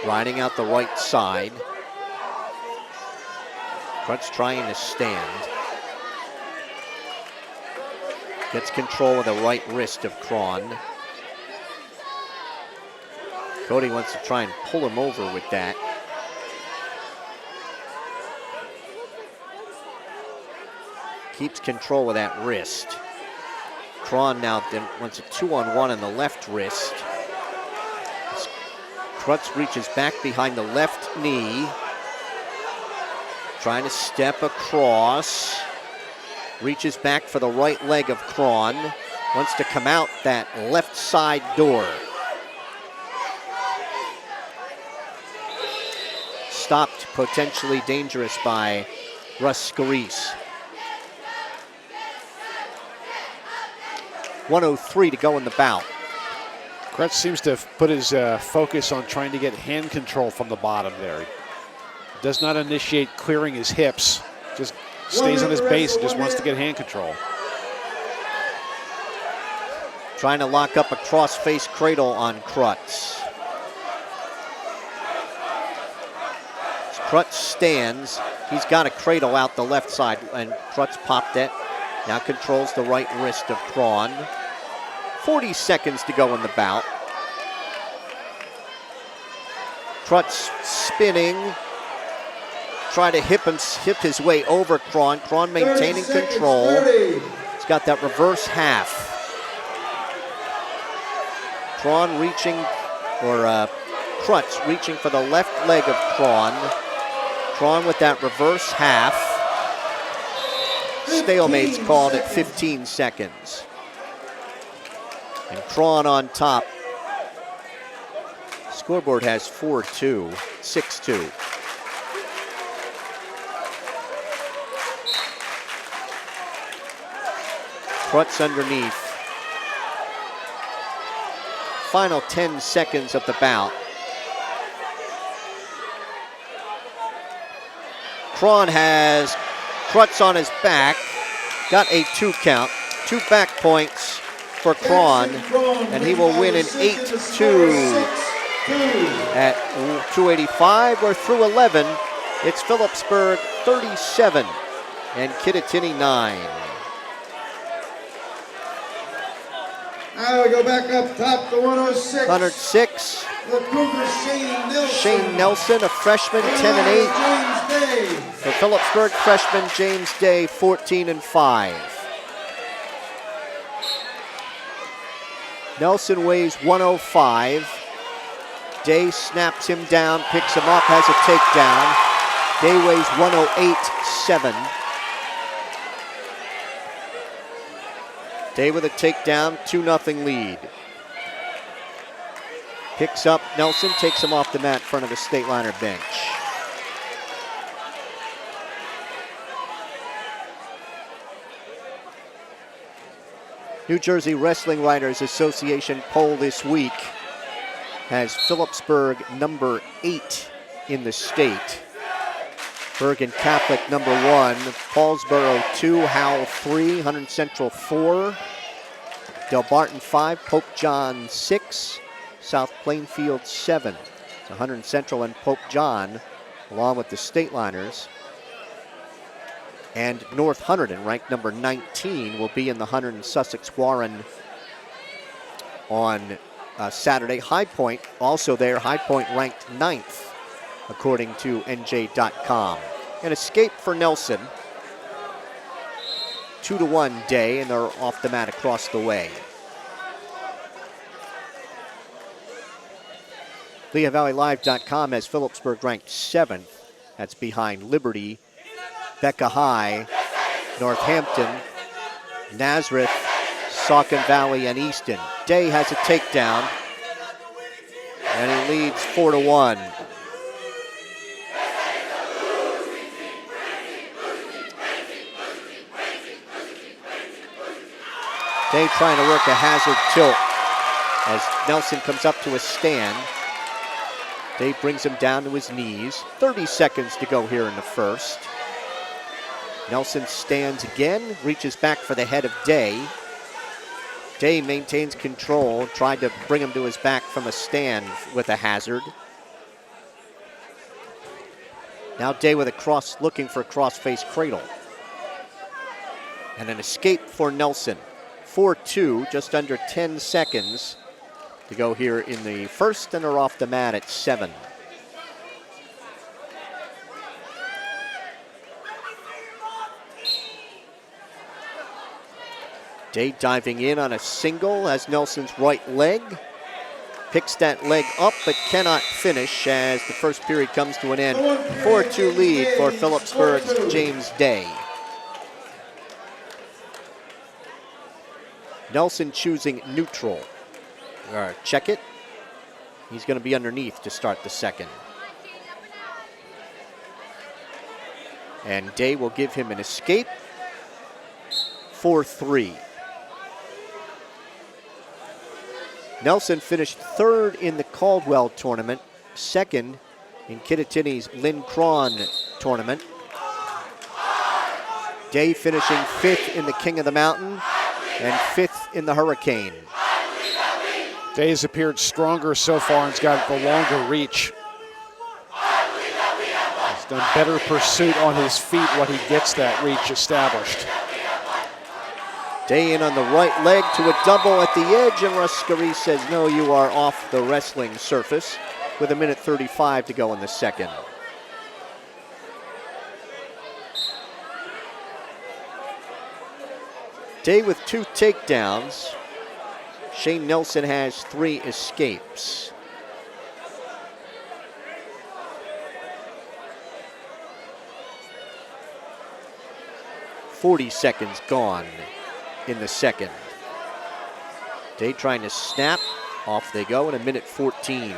Riding out the right side. Krutz trying to stand. Gets control of the right wrist of Kron. Cody wants to try and pull him over with that. Keeps control of that wrist. Kron now then wants a 2-on-1 on the left wrist. Krutz reaches back behind the left knee. Trying to step across. Reaches back for the right leg of Kron. Wants to come out that left side door. Stopped, potentially dangerous by Russ Scarice. 1:03 to go in the bout. Krutz seems to have put his focus on trying to get hand control from the bottom there. He does not initiate clearing his hips. Just stays on his base and just wants to get hand control. Trying to lock up a cross-face cradle on Krutz. As Krutz stands, he's got a cradle out the left side, and Krutz popped it. Now controls the right wrist of Kron. 40 seconds to go in the bout. Krutz spinning. Try to hip his way over Kron. Kron maintaining control. He's got that reverse half. Kron reaching, or Krutz reaching for the left leg of Kron. Kron with that reverse half. Stalemate's called at 15 seconds. And Kron on top. Scoreboard has 4-2, 6-2. Krutz underneath. Final 10 seconds of the bout. Kron has Krutz on his back. Got a 2 count. 2 back points for Kron. And he will win an 8-2 at 285. We're through 11. It's Phillipsburg 37 and Kittatinny 9. Now we go back up top to 106. 106. The Cougar Shane Nelson. Shane Nelson, a freshman, 10-8. Day. For Phillipsburg, freshman James Day, 14-5. Nelson weighs 105. Day snaps him down, picks him up, has a takedown. Day weighs 108.7. Day with a takedown, 2-0 lead. Picks up Nelson, takes him off the mat in front of the state liner bench. New Jersey Wrestling Writers Association poll this week has Phillipsburg number 8 in the state. Bergen Catholic number 1, Paulsboro 2, Howell 3, Hunterdon Central 4, Del Barton 5, Pope John 6, South Plainfield 7. So Hunterdon Central and Pope John, along with the state liners. And North Hunterdon, ranked number 19, will be in the Hunterdon Sussex Warren on Saturday. High Point also there. High Point ranked 9th, according to NJ.com. An escape for Nelson. 2-1 Day, and they're off the mat across the way. LeahValleyLive.com has Phillipsburg ranked 7th. That's behind Liberty, Becca High, Northampton, Nazareth, Saucon Valley, and Easton. Day has a takedown, and he leads 4-1. Day trying to work a hazard tilt as Nelson comes up to a stand. Day brings him down to his knees. 30 seconds to go here in the first. Nelson stands again, reaches back for the head of Day. Day maintains control, tried to bring him to his back from a stand with a hazard. Now Day with a cross, looking for a cross-face cradle. And an escape for Nelson. 4-2, just under 10 seconds to go here in the first, and are off the mat at 7. Day diving in on a single as Nelson's right leg. Picks that leg up but cannot finish as the first period comes to an end. 4-2 lead for Phillipsburg's James Day. Nelson choosing neutral. Check it. He's going to be underneath to start the second. And Day will give him an escape. 4-3. Nelson finished 3rd in the Caldwell tournament, 2nd in Kittatinny's Lynn Cron tournament. Day finishing 5th in the King of the Mountain and 5th in the Hurricane. Day has appeared stronger so far and's got the longer reach. He's done better pursuit on his feet when he gets that reach established. Day in on the right leg to a double at the edge, and Ruscari says, no, you are off the wrestling surface, with 1:35 to go in the second. Day with 2 takedowns. Shane Nelson has 3 escapes. .40 seconds gone in the second. Day trying to snap. Off they go in 1:14.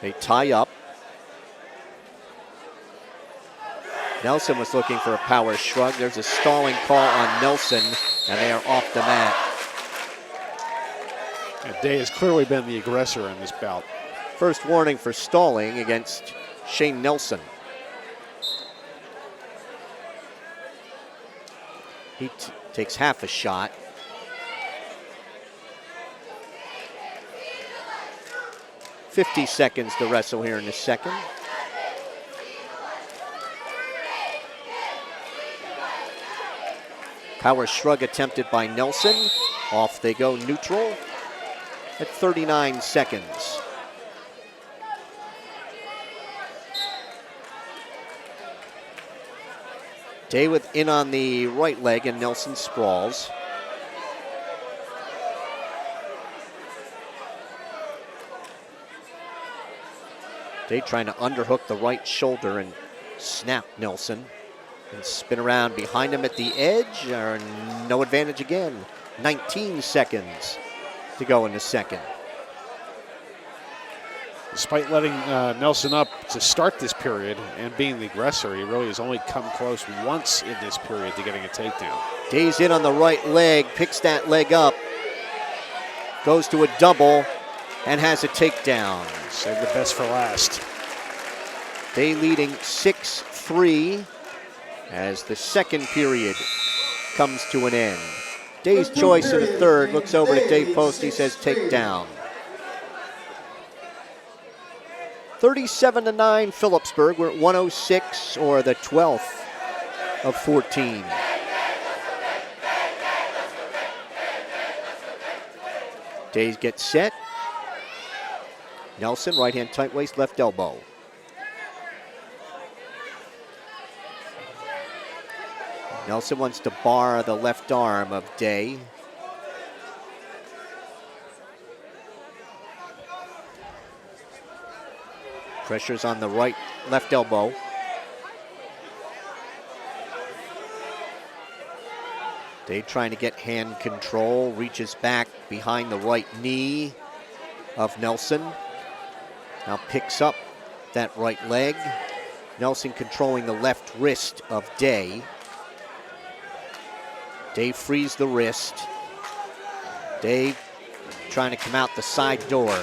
They tie up. Nelson was looking for a power shrug. There's a stalling call on Nelson, and they are off the mat. And Day has clearly been the aggressor in this bout. First warning for stalling against Shane Nelson. He takes half a shot. .50 seconds to wrestle here in the second. Power shrug attempted by Nelson. Off they go neutral at 39 seconds. Day with in on the right leg and Nelson sprawls. Day trying to underhook the right shoulder and snap Nelson and spin around behind him at the edge. No advantage again. 19 seconds to go in the second. Despite letting Nelson up to start this period and being the aggressor, he really has only come close once in this period to getting a takedown. Day's in on the right leg, picks that leg up, goes to a double, and has a takedown. Save the best for last. Day leading 6-3 as the second period comes to an end. Day's choice in the third, looks over to Dave Post, he says takedown. 37-9 Phillipsburg. We're at 106, or the 12th of 14. Days gets set. Nelson, right hand tight waist, left elbow. Nelson wants to bar the left arm of Day. Pressure's on the right, left elbow. Day trying to get hand control, reaches back behind the right knee of Nelson. Now picks up that right leg. Nelson controlling the left wrist of Day. Day frees the wrist. Day trying to come out the side door.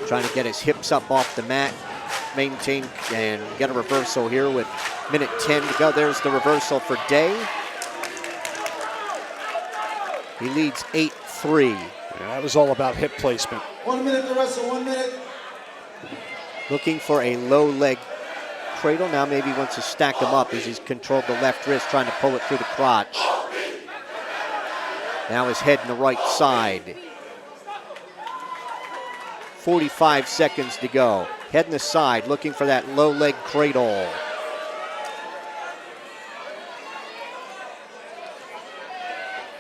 Trying to get his hips up off the mat, maintain and get a reversal here with minute 10 to go. There's the reversal for Day. He leads 8-3. Yeah, that was all about hip placement. 1 minute to wrestle, 1 minute. Looking for a low leg cradle. Now maybe he wants to stack him up as he's controlled the left wrist, trying to pull it through the crotch. Now his head in the right side. 45 seconds to go. Head in the side, looking for that low leg cradle.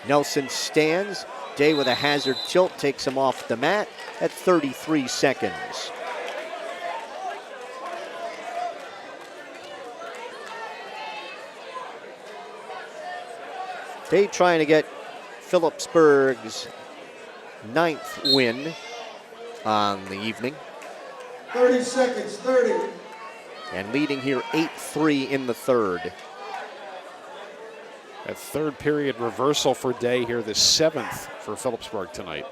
Nelson stands. Day with a hazard tilt takes him off the mat at 33 seconds. Day trying to get Phillipsburg's 9th win on the evening. 30 seconds, 30. And leading here 8-3 in the third. A third period reversal for Day here, the 7th for Phillipsburg tonight.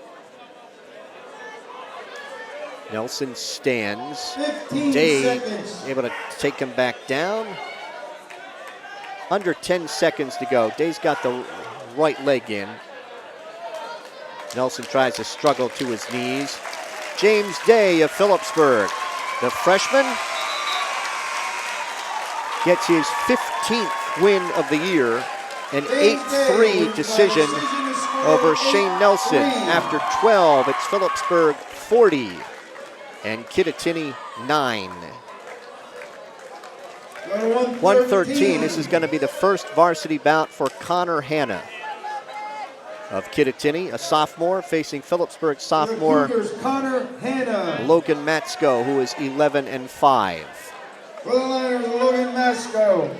Nelson stands. 15 Day seconds. able to take him back down. Under 10 seconds to go. Day's got the right leg in. Nelson tries to struggle to his knees. James Day of Phillipsburg, the freshman, gets his 15th win of the year, an 8-3 decision over Shane Nelson. After 12, it's Phillipsburg 40 and Kittatinny 9. 113, this is going to be the first varsity bout for Connor Hanna of Kittatinny, a sophomore, facing Phillipsburg sophomore Connor Hanna. Logan Matsko, who is 11-5. For the Liners, Logan Matsko.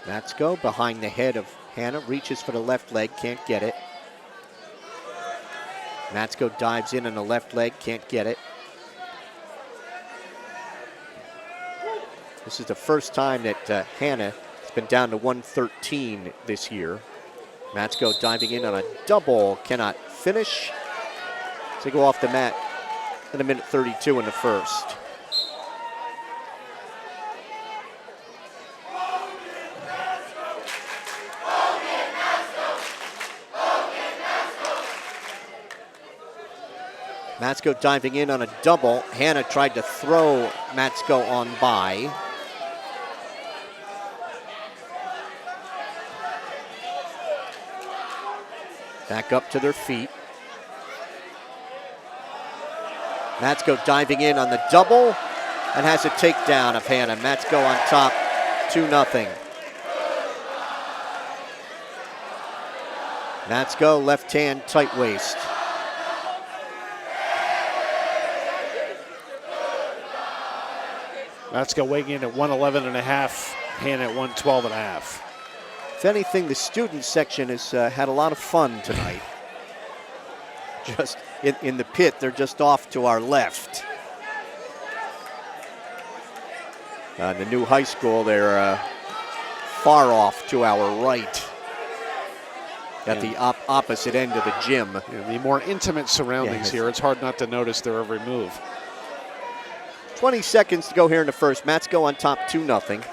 Matsko behind the head of Hanna, reaches for the left leg, can't get it. Matsko dives in on the left leg, can't get it. This is the first time that Hanna has been down to 113 this year. Matsko diving in on a double, cannot finish. So they go off the mat in a minute 32 in the first. Matsko diving in on a double. Hanna tried to throw Matsko on by. Back up to their feet. Matsko diving in on the double and has a takedown of Hanna. Matsko on top, 2-0. Matsko left hand tight waist. Matsko weighing in at 111.5, Hanna at 112.5. If anything, the student section has had a lot of fun tonight. Just in the pit, they're just off to our left. The new high school, they're far off to our right. At the opposite end of the gym. Yeah, the more intimate surroundings here, it's hard not to notice their every move. 20 seconds to go here in the first. Matsko on top, 2-0.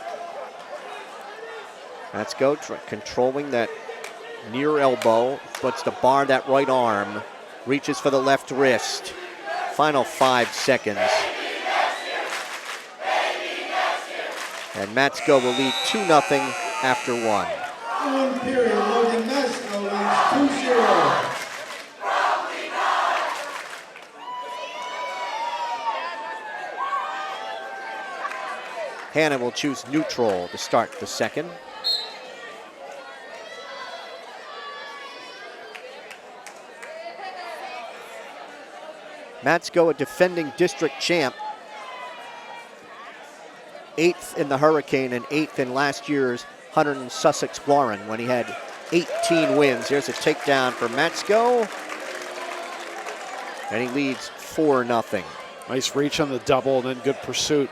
Matsko controlling that near elbow, puts the bar that right arm, reaches for the left wrist. Final 5 seconds. And Matsko will lead 2-0 after 1. In period, Logan Matsko leads 2-0. Hanna will choose neutral to start the second. Matsko, a defending district champ. 8th in the Hurricane and 8th in last year's Hunter and Sussex Warren when he had 18 wins. Here's a takedown for Matsko. And he leads 4-0. Nice reach on the double and then good pursuit.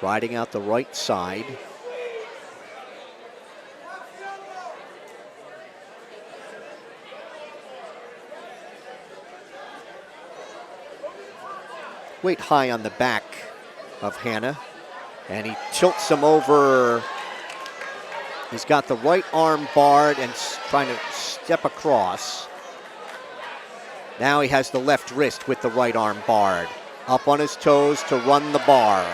Riding out the right side. Weight high on the back of Hanna. And he tilts him over. He's got the right arm barred and trying to step across. Now he has the left wrist with the right arm barred. Up on his toes to run the bar.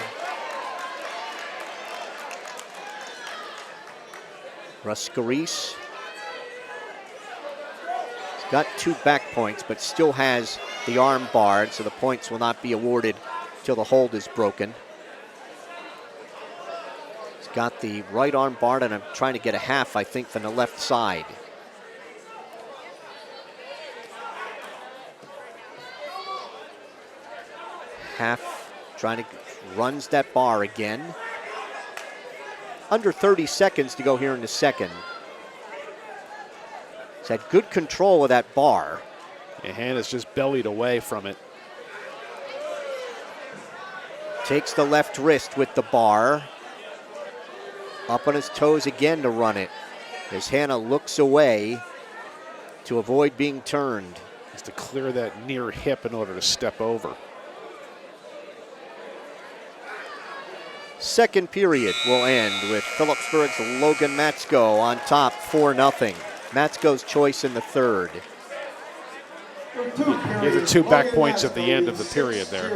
Ruscaris. He's got 2 back points, but still has the arm barred, so the points will not be awarded till the hold is broken. He's got the right arm barred, and I'm trying to get a half, I think, from the left side. Half, trying to, runs that bar again. Under 30 seconds to go here in the second. He's had good control of that bar. Yeah, Hanna's just bellied away from it. Takes the left wrist with the bar. Up on his toes again to run it. As Hanna looks away to avoid being turned. Has to clear that near hip in order to step over. Second period will end with Phillipsburg's Logan Matsko on top, 4-0. Matsko's choice in the third. Yeah, the 2 back points at the end of the period there.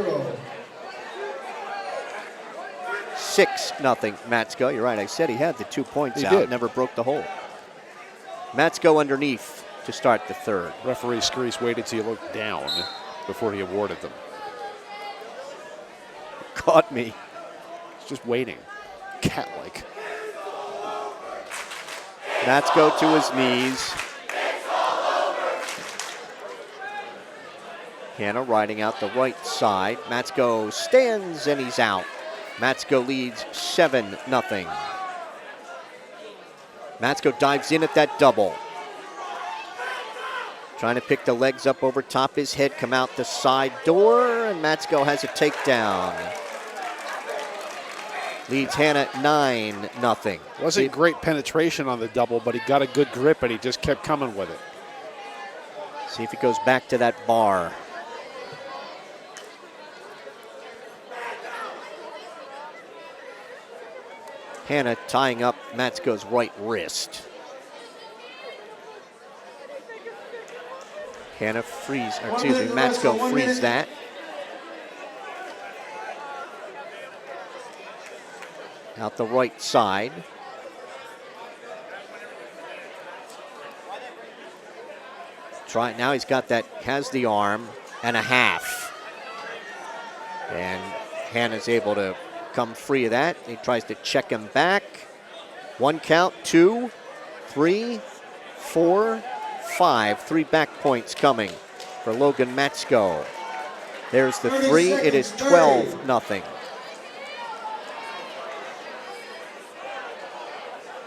6-0 Matsko. You're right, I said he had the 2 points He out, did. never broke the hold. Matsko underneath to start the third. Referee Screese waited till he looked down before he awarded them. Caught me. He's just waiting, cat-like. Matsko to his knees. Hanna riding out the right side. Matsko stands and he's out. Matsko leads 7-0. Matsko dives in at that double. Trying to pick the legs up over top his head, come out the side door, and Matsko has a takedown. Leads Hanna 9-0. Wasn't great penetration on the double, but he got a good grip and he just kept coming with it. See if he goes back to that bar. Hanna tying up Matsko's right wrist. Hanna Matsko frees that. Out the right side. Try it now. He's got that, has the arm and a half. And Hanna's able to come free of that. He tries to check him back. 1 count, 2, 3, 4, 5. 3 back points coming for Logan Matsko. There's the 3. It is 12-0.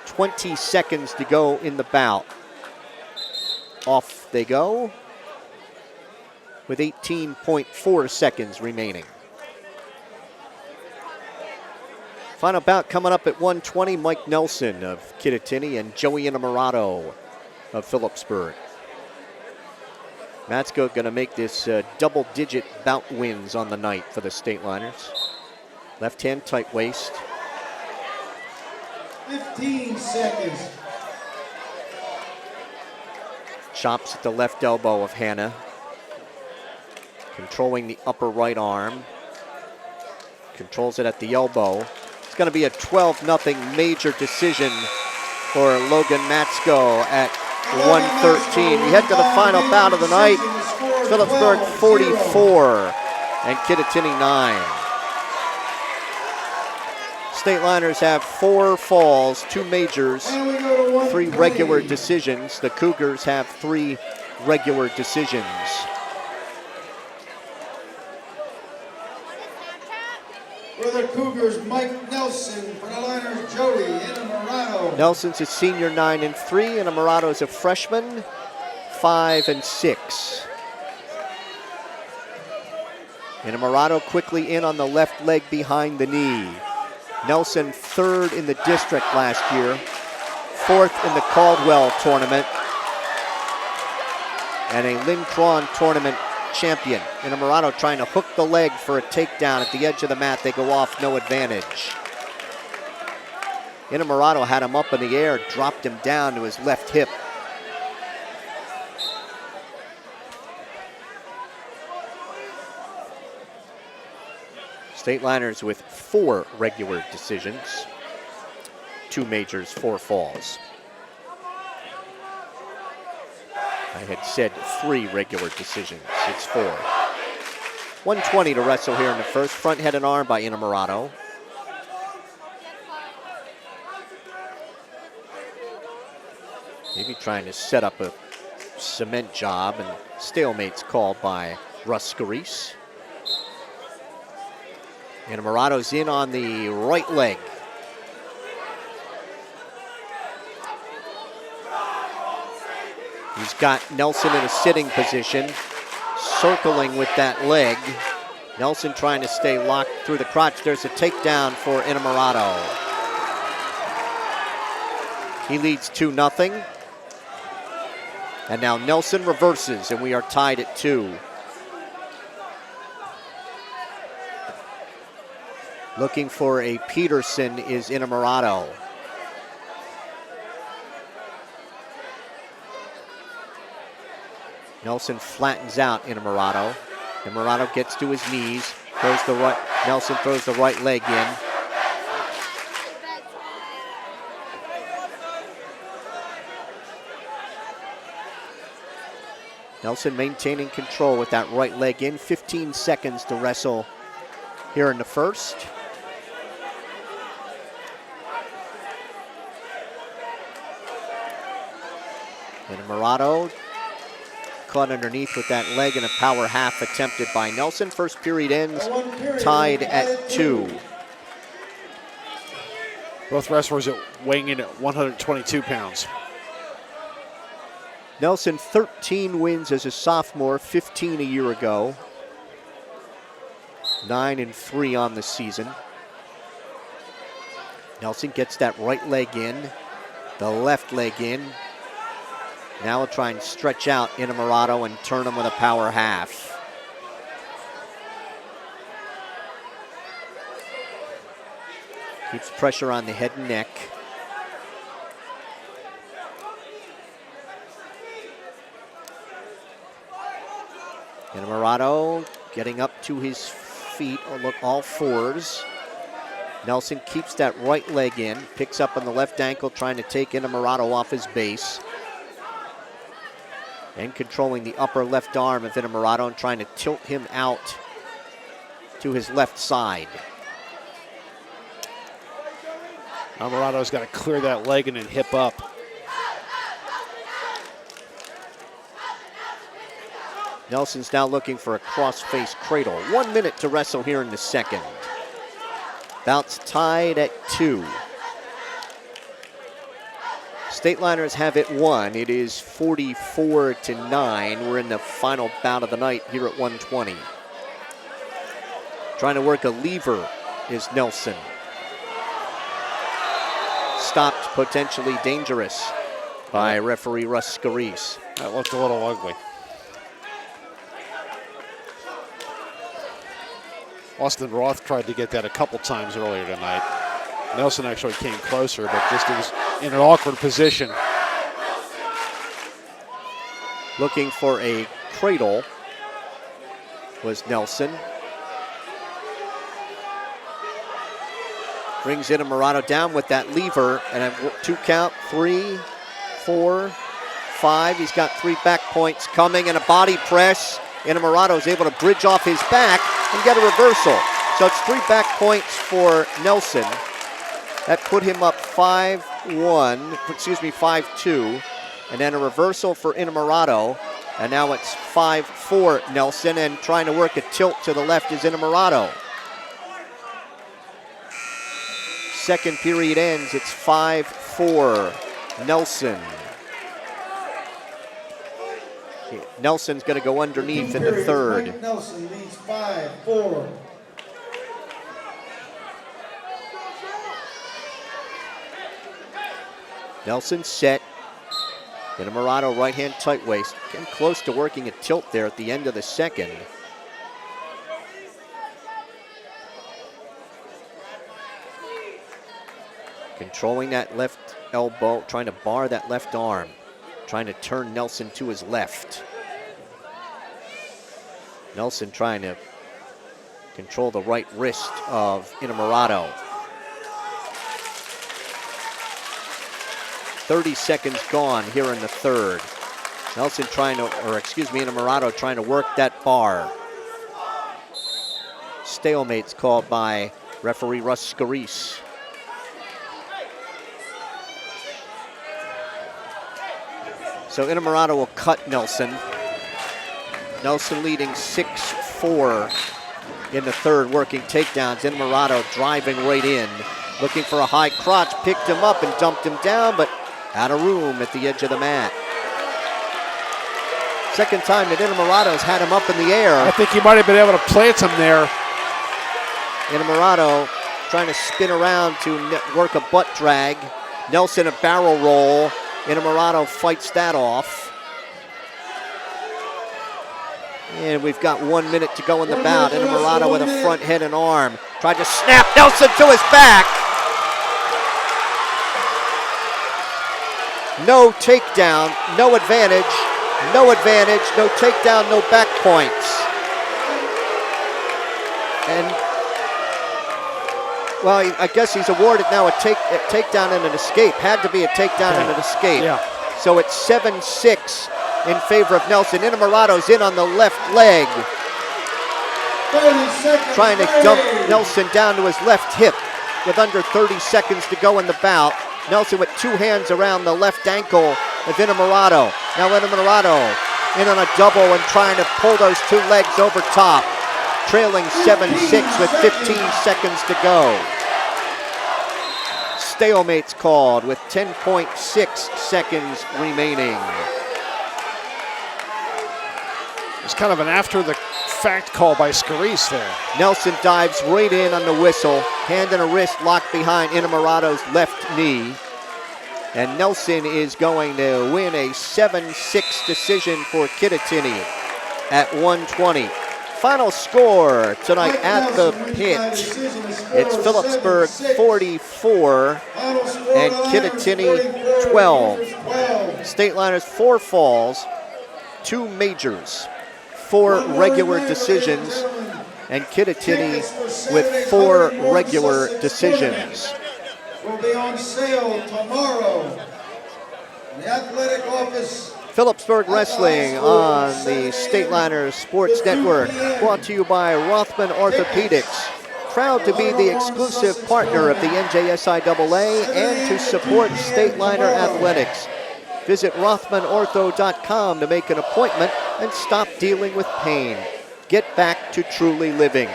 20 seconds to go in the bout. Off they go with 18.4 seconds remaining. Final bout coming up at 1:20. Mike Nelson of Kittatinny and Joey Innamorato of Phillipsburg. Matsko going to make this double-digit bout wins on the night for the Stateliners. Left hand tight waist. 15 seconds. Chops at the left elbow of Hanna. Controlling the upper right arm. Controls it at the elbow. It's going to be a 12-0 major decision for Logan Matsko at 1:13. We head to the final bout of the night. Phillipsburg 44 and Kittatinny 9. Stateliners have 4 falls, 2 majors, 3 regular decisions. The Cougars have 3 regular decisions. For the Cougars, Mike Nelson. For the Liners, Joey Innamorato. Nelson's a senior, 9-3, and Innamorato is a freshman, 5-6. Innamorato quickly in on the left leg behind the knee. Nelson 3rd in the district last year, 4th in the Caldwell tournament, and a Lynn Cron tournament champion. Innamorato trying to hook the leg for a takedown at the edge of the mat. They go off, no advantage. Innamorato had him up in the air, dropped him down to his left hip. Stateliners with 4 regular decisions, 2 majors, 4 falls. I had said 3 regular decisions, it's 4. 1:20 to wrestle here in the first. Front head and arm by Innamorato. Maybe trying to set up a cement job, and stalemate's called by Russ Scarice. Innamorato's in on the right leg. He's got Nelson in a sitting position, circling with that leg. Nelson trying to stay locked through the crotch. There's a takedown for Innamorato. He leads 2-0. And now Nelson reverses, and we are tied at 2. Looking for a Peterson is Innamorato. Nelson flattens out Innamorato. Innamorato gets to his knees, throws the right, Nelson throws the right leg in. Nelson maintaining control with that right leg in. 15 seconds to wrestle here in the first. Innamorato caught underneath with that leg, and a power half attempted by Nelson. First period ends tied at 2. Both wrestlers weighing in at 122 pounds. Nelson 13 wins as a sophomore, 15 a year ago. 9-3 on the season. Nelson gets that right leg in, the left leg in. Now we'll try and stretch out Innamorato and turn him with a power half. Keeps pressure on the head and neck. Innamorato getting up to his feet, all fours. Nelson keeps that right leg in, picks up on the left ankle, trying to take Innamorato off his base. And controlling the upper left arm of Innamorato and trying to tilt him out to his left side. Inamorato's got to clear that leg and then hip up. Nelson's now looking for a cross-face cradle. 1 minute to wrestle here in the second. Bouts tied at 2. Stateliners have it won. It is 44-9. We're in the final bout of the night here at 120. Trying to work a lever is Nelson. Stopped, potentially dangerous by referee Russ Scarice. That looked a little ugly. Austin Roth tried to get that a couple times earlier tonight. Nelson actually came closer, but just he was in an awkward position. Looking for a cradle was Nelson. Brings Innamorato down with that lever, and a 2 count, 3, 4, 5. He's got 3 back points coming and a body press. Innamorato is able to bridge off his back and get a reversal. So it's 3 back points for Nelson. That put him up 5-2, and then a reversal for Innamorato. And now it's 5-4 Nelson, and trying to work a tilt to the left is Innamorato. Second period ends, it's 5-4 Nelson. Nelson's going to go underneath in the third. Mike Nelson leads 5-4. Nelson set. Innamorato right hand tight waist. Getting close to working a tilt there at the end of the second. Controlling that left elbow, trying to bar that left arm. Trying to turn Nelson to his left. Nelson trying to control the right wrist of Innamorato. 30 seconds gone here in the third. Nelson Innamorato trying to work that bar. Stalemate's called by referee Russ Scarice. So Innamorato will cut Nelson. Nelson leading 6-4 in the third, working takedowns. Innamorato driving right in, looking for a high crotch, picked him up and dumped him down, but out of room at the edge of the mat. Second time that Inamorato's had him up in the air. I think he might have been able to plant him there. Innamorato trying to spin around to work a butt drag. Nelson a barrel roll. Innamorato fights that off. And we've got 1 minute to go in the bout. Innamorato with a front head and arm. Tried to snap Nelson to his back. No takedown, no advantage, no takedown, no back points. And, well, I guess he's awarded now a takedown and an escape. Had to be a takedown and an escape. Yeah. So it's 7-6 in favor of Nelson. Innamorato's in on the left leg. 30 seconds. Trying to dump Nelson down to his left hip with under 30 seconds to go in the bout. Nelson with 2 hands around the left ankle of Innamorato. Now Innamorato in on a double and trying to pull those 2 legs over top. Trailing 7-6 with 15 seconds to go. Stalemate's called with 10.6 seconds remaining. It's kind of an after-the-fact call by Scarice there. Nelson dives right in on the whistle. Hand and a wrist locked behind Innamorato's left knee. And Nelson is going to win a 7-6 decision for Kittatinny at 120. Final score tonight at the pit. It's Phillipsburg 44 and Kittatinny 12. Stateliners 4 falls, 2 majors. 4 regular decisions, and Kittatinny with 4 regular decisions. Will be on sale tomorrow in the athletic office. Phillipsburg Wrestling on the Stateliners Sports Network, brought to you by Rothman Orthopedics. Proud to be the exclusive partner of the NJSIAA and to support Stateliner Athletics. Visit RothmanOrtho.com to make an appointment and stop dealing with pain. Get back to truly living.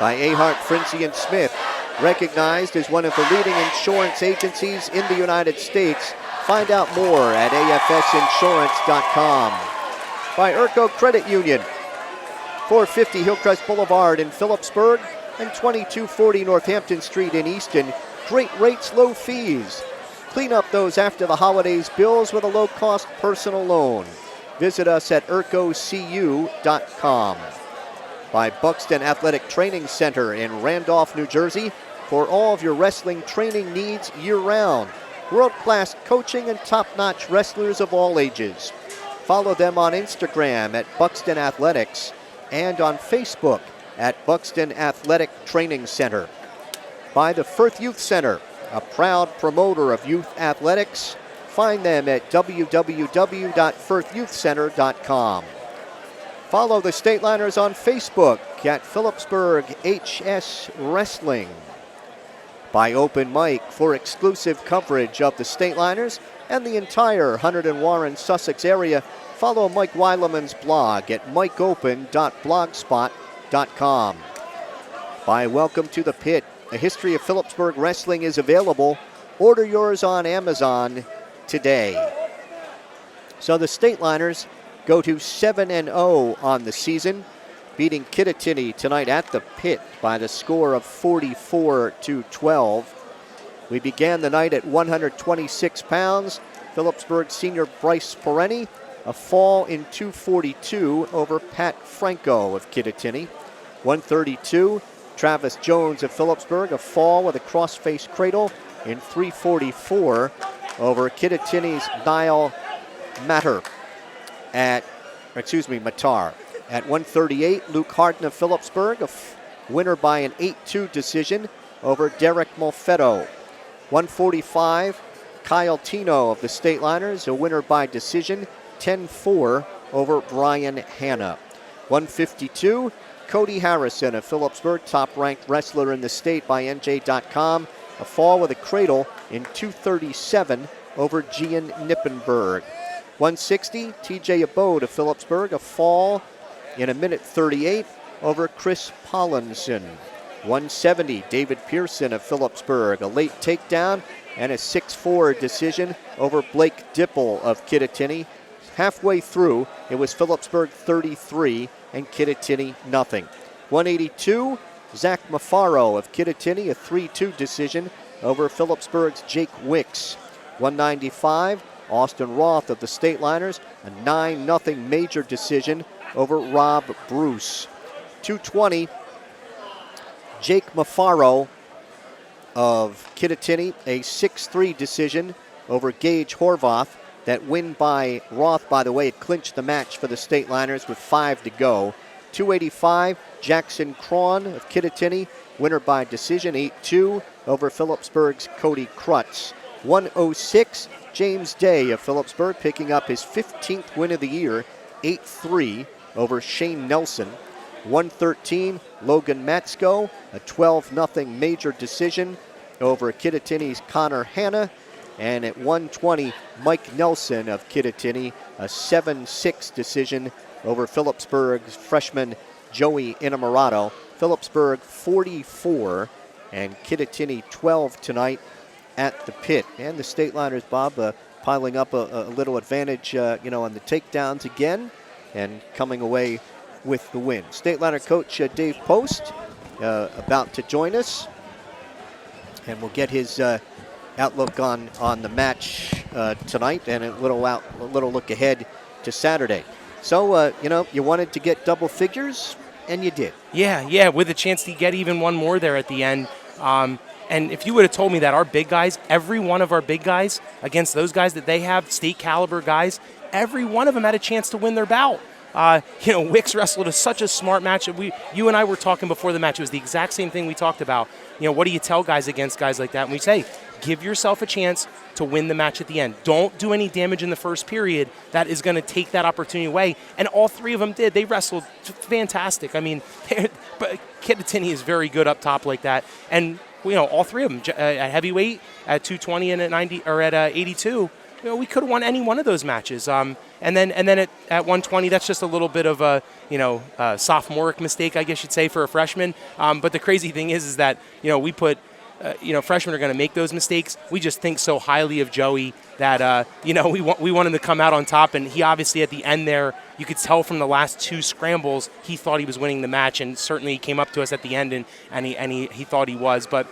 By Ahart, Frinzy & Smith, recognized as one of the leading insurance agencies in the United States. Find out more at afsinsurance.com. By Urco Credit Union, 450 Hillcrest Boulevard in Phillipsburg and 2240 Northampton Street in Easton. Great rates, low fees. Clean up those after the holidays bills with a low-cost personal loan. Visit us at urcocu.com. By Buxton Athletic Training Center in Randolph, New Jersey, for all of your wrestling training needs year-round. World-class coaching and top-notch wrestlers of all ages. Follow them on Instagram at Buxton Athletics and on Facebook at Buxton Athletic Training Center. By the Firth Youth Center, a proud promoter of youth athletics. Find them at www.firthyouthcenter.com. Follow the Stateliners on Facebook at Phillipsburg HS Wrestling. By Open Mic, for exclusive coverage of the Stateliners and the entire Hunterdon and Warren, Sussex area, follow Mike Weileman's blog at mikeopen.blogspot.com. By Welcome to the Pit, a history of Phillipsburg wrestling is available. Order yours on Amazon today. So the Stateliners go to 7-0 on the season, beating Kittatinny tonight at the Pit by the score of 44-12. We began the night at 126 pounds. Phillipsburg senior Bryce Ferretti, a fall in 242 over Pat Franco of Kittatinny. 132, Travis Jones of Phillipsburg, a fall with a crossface cradle in 344 over Kittatinny's Niall Matar. Matar. At 138, Luke Hardin of Phillipsburg, a winner by an 8-2 decision over Derek Molfetto. 145, Kyle Tino of the Stateliners, a winner by decision, 10-4 over Brian Hanna. 152, Cody Harrison of Phillipsburg, top-ranked wrestler in the state by NJ.com, a fall with a cradle in 237 over Gian Nippenberg. 160, TJ Abode of Phillipsburg, a fall in a minute 38 over Chris Collinson. 170, David Pearson of Phillipsburg, a late takedown and a 6-4 decision over Blake Dipple of Kittatinny. Halfway through, it was Phillipsburg 33 and Kittatinny nothing. 182, Zach Mafaro of Kittatinny, a 3-2 decision over Phillipsburg's Jake Wicks. 195, Austin Roth of the Stateliners, a 9-0 major decision over Rob Bruce. 220, Jake Mafaro of Kittatinny, a 6-3 decision over Gage Horvath. That win by Roth, by the way, it clinched the match for the Stateliners with 5 to go. 285, Jackson Cron of Kittatinny, winner by decision, 8-2 over Phillipsburg's Cody Krutz. 106, James Day of Phillipsburg, picking up his 15th win of the year, 8-3 over Shane Nelson. 113, Logan Matsko, a 12-0 major decision over Kittatinny's Connor Hanna. And at 120, Mike Nelson of Kittatinny, a 7-6 decision over Phillipsburg's freshman Joey Inamorato. Phillipsburg 44 and Kittatinny 12 tonight at the Pit. And the Stateliners, Bob, piling up a little advantage, on the takedowns again and coming away with the win. Stateliner coach Dave Post about to join us, and we'll get his outlook on the match tonight and a little look ahead to Saturday. So, you wanted to get double figures, and you did. Yeah, with a chance to get even one more there at the end. And if you would have told me that our big guys, every one of our big guys, against those guys that they have, state caliber guys, every one of them had a chance to win their bout. Wicks wrestled such a smart match. You and I were talking before the match. It was the exact same thing we talked about. What do you tell guys against guys like that? And we say, give yourself a chance to win the match at the end. Don't do any damage in the first period. That is going to take that opportunity away. And all three of them did. They wrestled fantastic. I mean, but Kittatinny is very good up top like that. And all three of them at heavyweight, at 220 and at 90 or at 82. We could have won any one of those matches. And then at 120, that's just a little bit of a sophomoric mistake, I guess you'd say, for a freshman. But the crazy thing is that we put. Freshmen are going to make those mistakes. We just think so highly of Joey that we want him to come out on top. And he obviously at the end there, you could tell from the last two scrambles, he thought he was winning the match, and certainly he came up to us at the end and he thought he was. But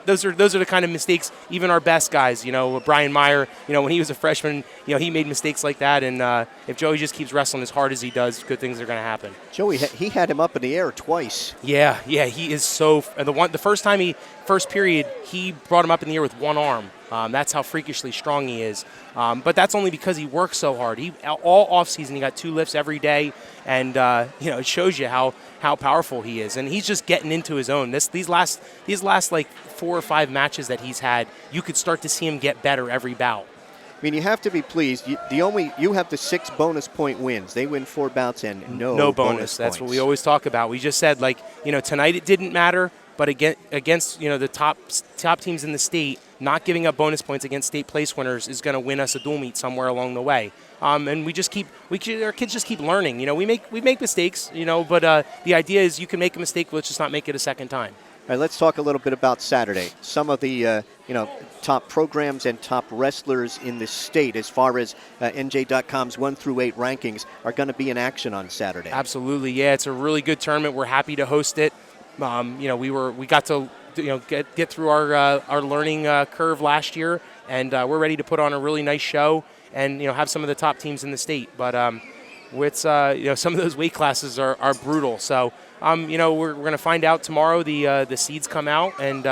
those are the kind of mistakes even our best guys. Brian Meyer, when he was a freshman, he made mistakes like that. And if Joey just keeps wrestling as hard as he does, good things are going to happen. Joey, he had him up in the air twice. Yeah, he is so. The first period, he brought him up in the air with one arm. That's how freakishly strong he is. But that's only because he works so hard. All offseason, he got 2 lifts every day, and it shows you how powerful he is. And he's just getting into his own. These last like 4 or 5 matches that he's had, you could start to see him get better every bout. I mean, you have to be pleased. You have the 6 bonus point wins. They win 4 bouts and no bonus That's points. what we always talk about. We just said, tonight it didn't matter, but against the top teams in the state, not giving up bonus points against state place winners is going to win us a dual meet somewhere along the way. And our kids just keep learning. We make mistakes, but the idea is you can make a mistake, let's just not make it a second time. All right, let's talk a little bit about Saturday. Some of the top programs and top wrestlers in the state, as far as NJ.com's 1 through 8 rankings, are going to be in action on Saturday. Absolutely, yeah. It's a really good tournament. We're happy to host it. We got to get through our learning curve last year, and we're ready to put on a really nice show and have some of the top teams in the state. But some of those weight classes are brutal. So we're going to find out tomorrow. The seeds come out, and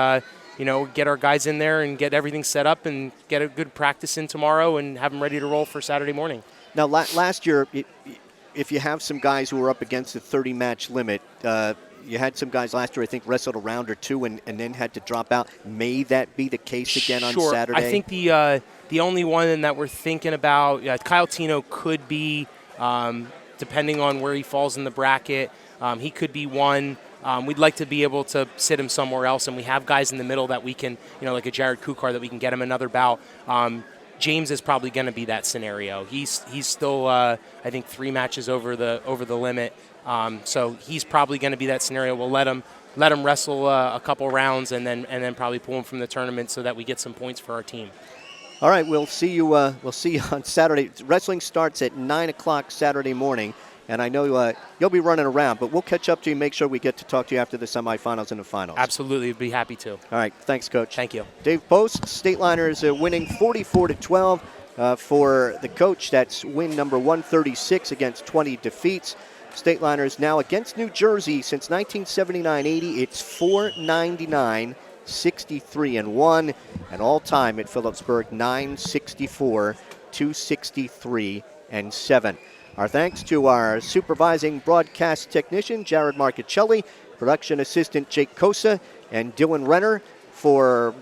get our guys in there and get everything set up and get a good practice in tomorrow and have them ready to roll for Saturday morning. Now, last year, if you have some guys who were up against the 30-match limit, you had some guys last year, I think, wrestled a round or 2 and then had to drop out. May that be the case again on Saturday? I think the only one that we're thinking about, Kyle Tino could be, depending on where he falls in the bracket, he could be one. We'd like to be able to sit him somewhere else, and we have guys in the middle that we can, like a Jared Kukar, that we can get him another bout. James is probably going to be that scenario. He's still, I think, 3 matches over the limit. So he's probably going to be that scenario. We'll let him wrestle a couple rounds and then probably pull him from the tournament so that we get some points for our team. All right, we'll see you on Saturday. Wrestling starts at 9 o'clock Saturday morning, and I know you'll be running around, but we'll catch up to you, make sure we get to talk to you after the semifinals and the finals. Absolutely, be happy to. All right, thanks, Coach. Thank you. Dave Post, Stateliners winning 44-12 for the coach. That's win number 136 against 20 defeats. Stateliners now against New Jersey since 1979-80. It's 499, 63-1, and all time at Phillipsburg 964, 263-7. Our thanks to our supervising broadcast technician Jared Marchicelli, production assistant Jake Kosa, and Dylan Renner. For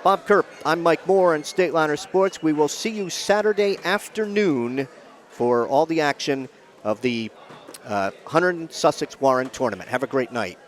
Bob Kerp, I'm Mike Moore on Stateliner Sports. We will see you Saturday afternoon for all the action of the 100 Sussex Warren tournament. Have a great night.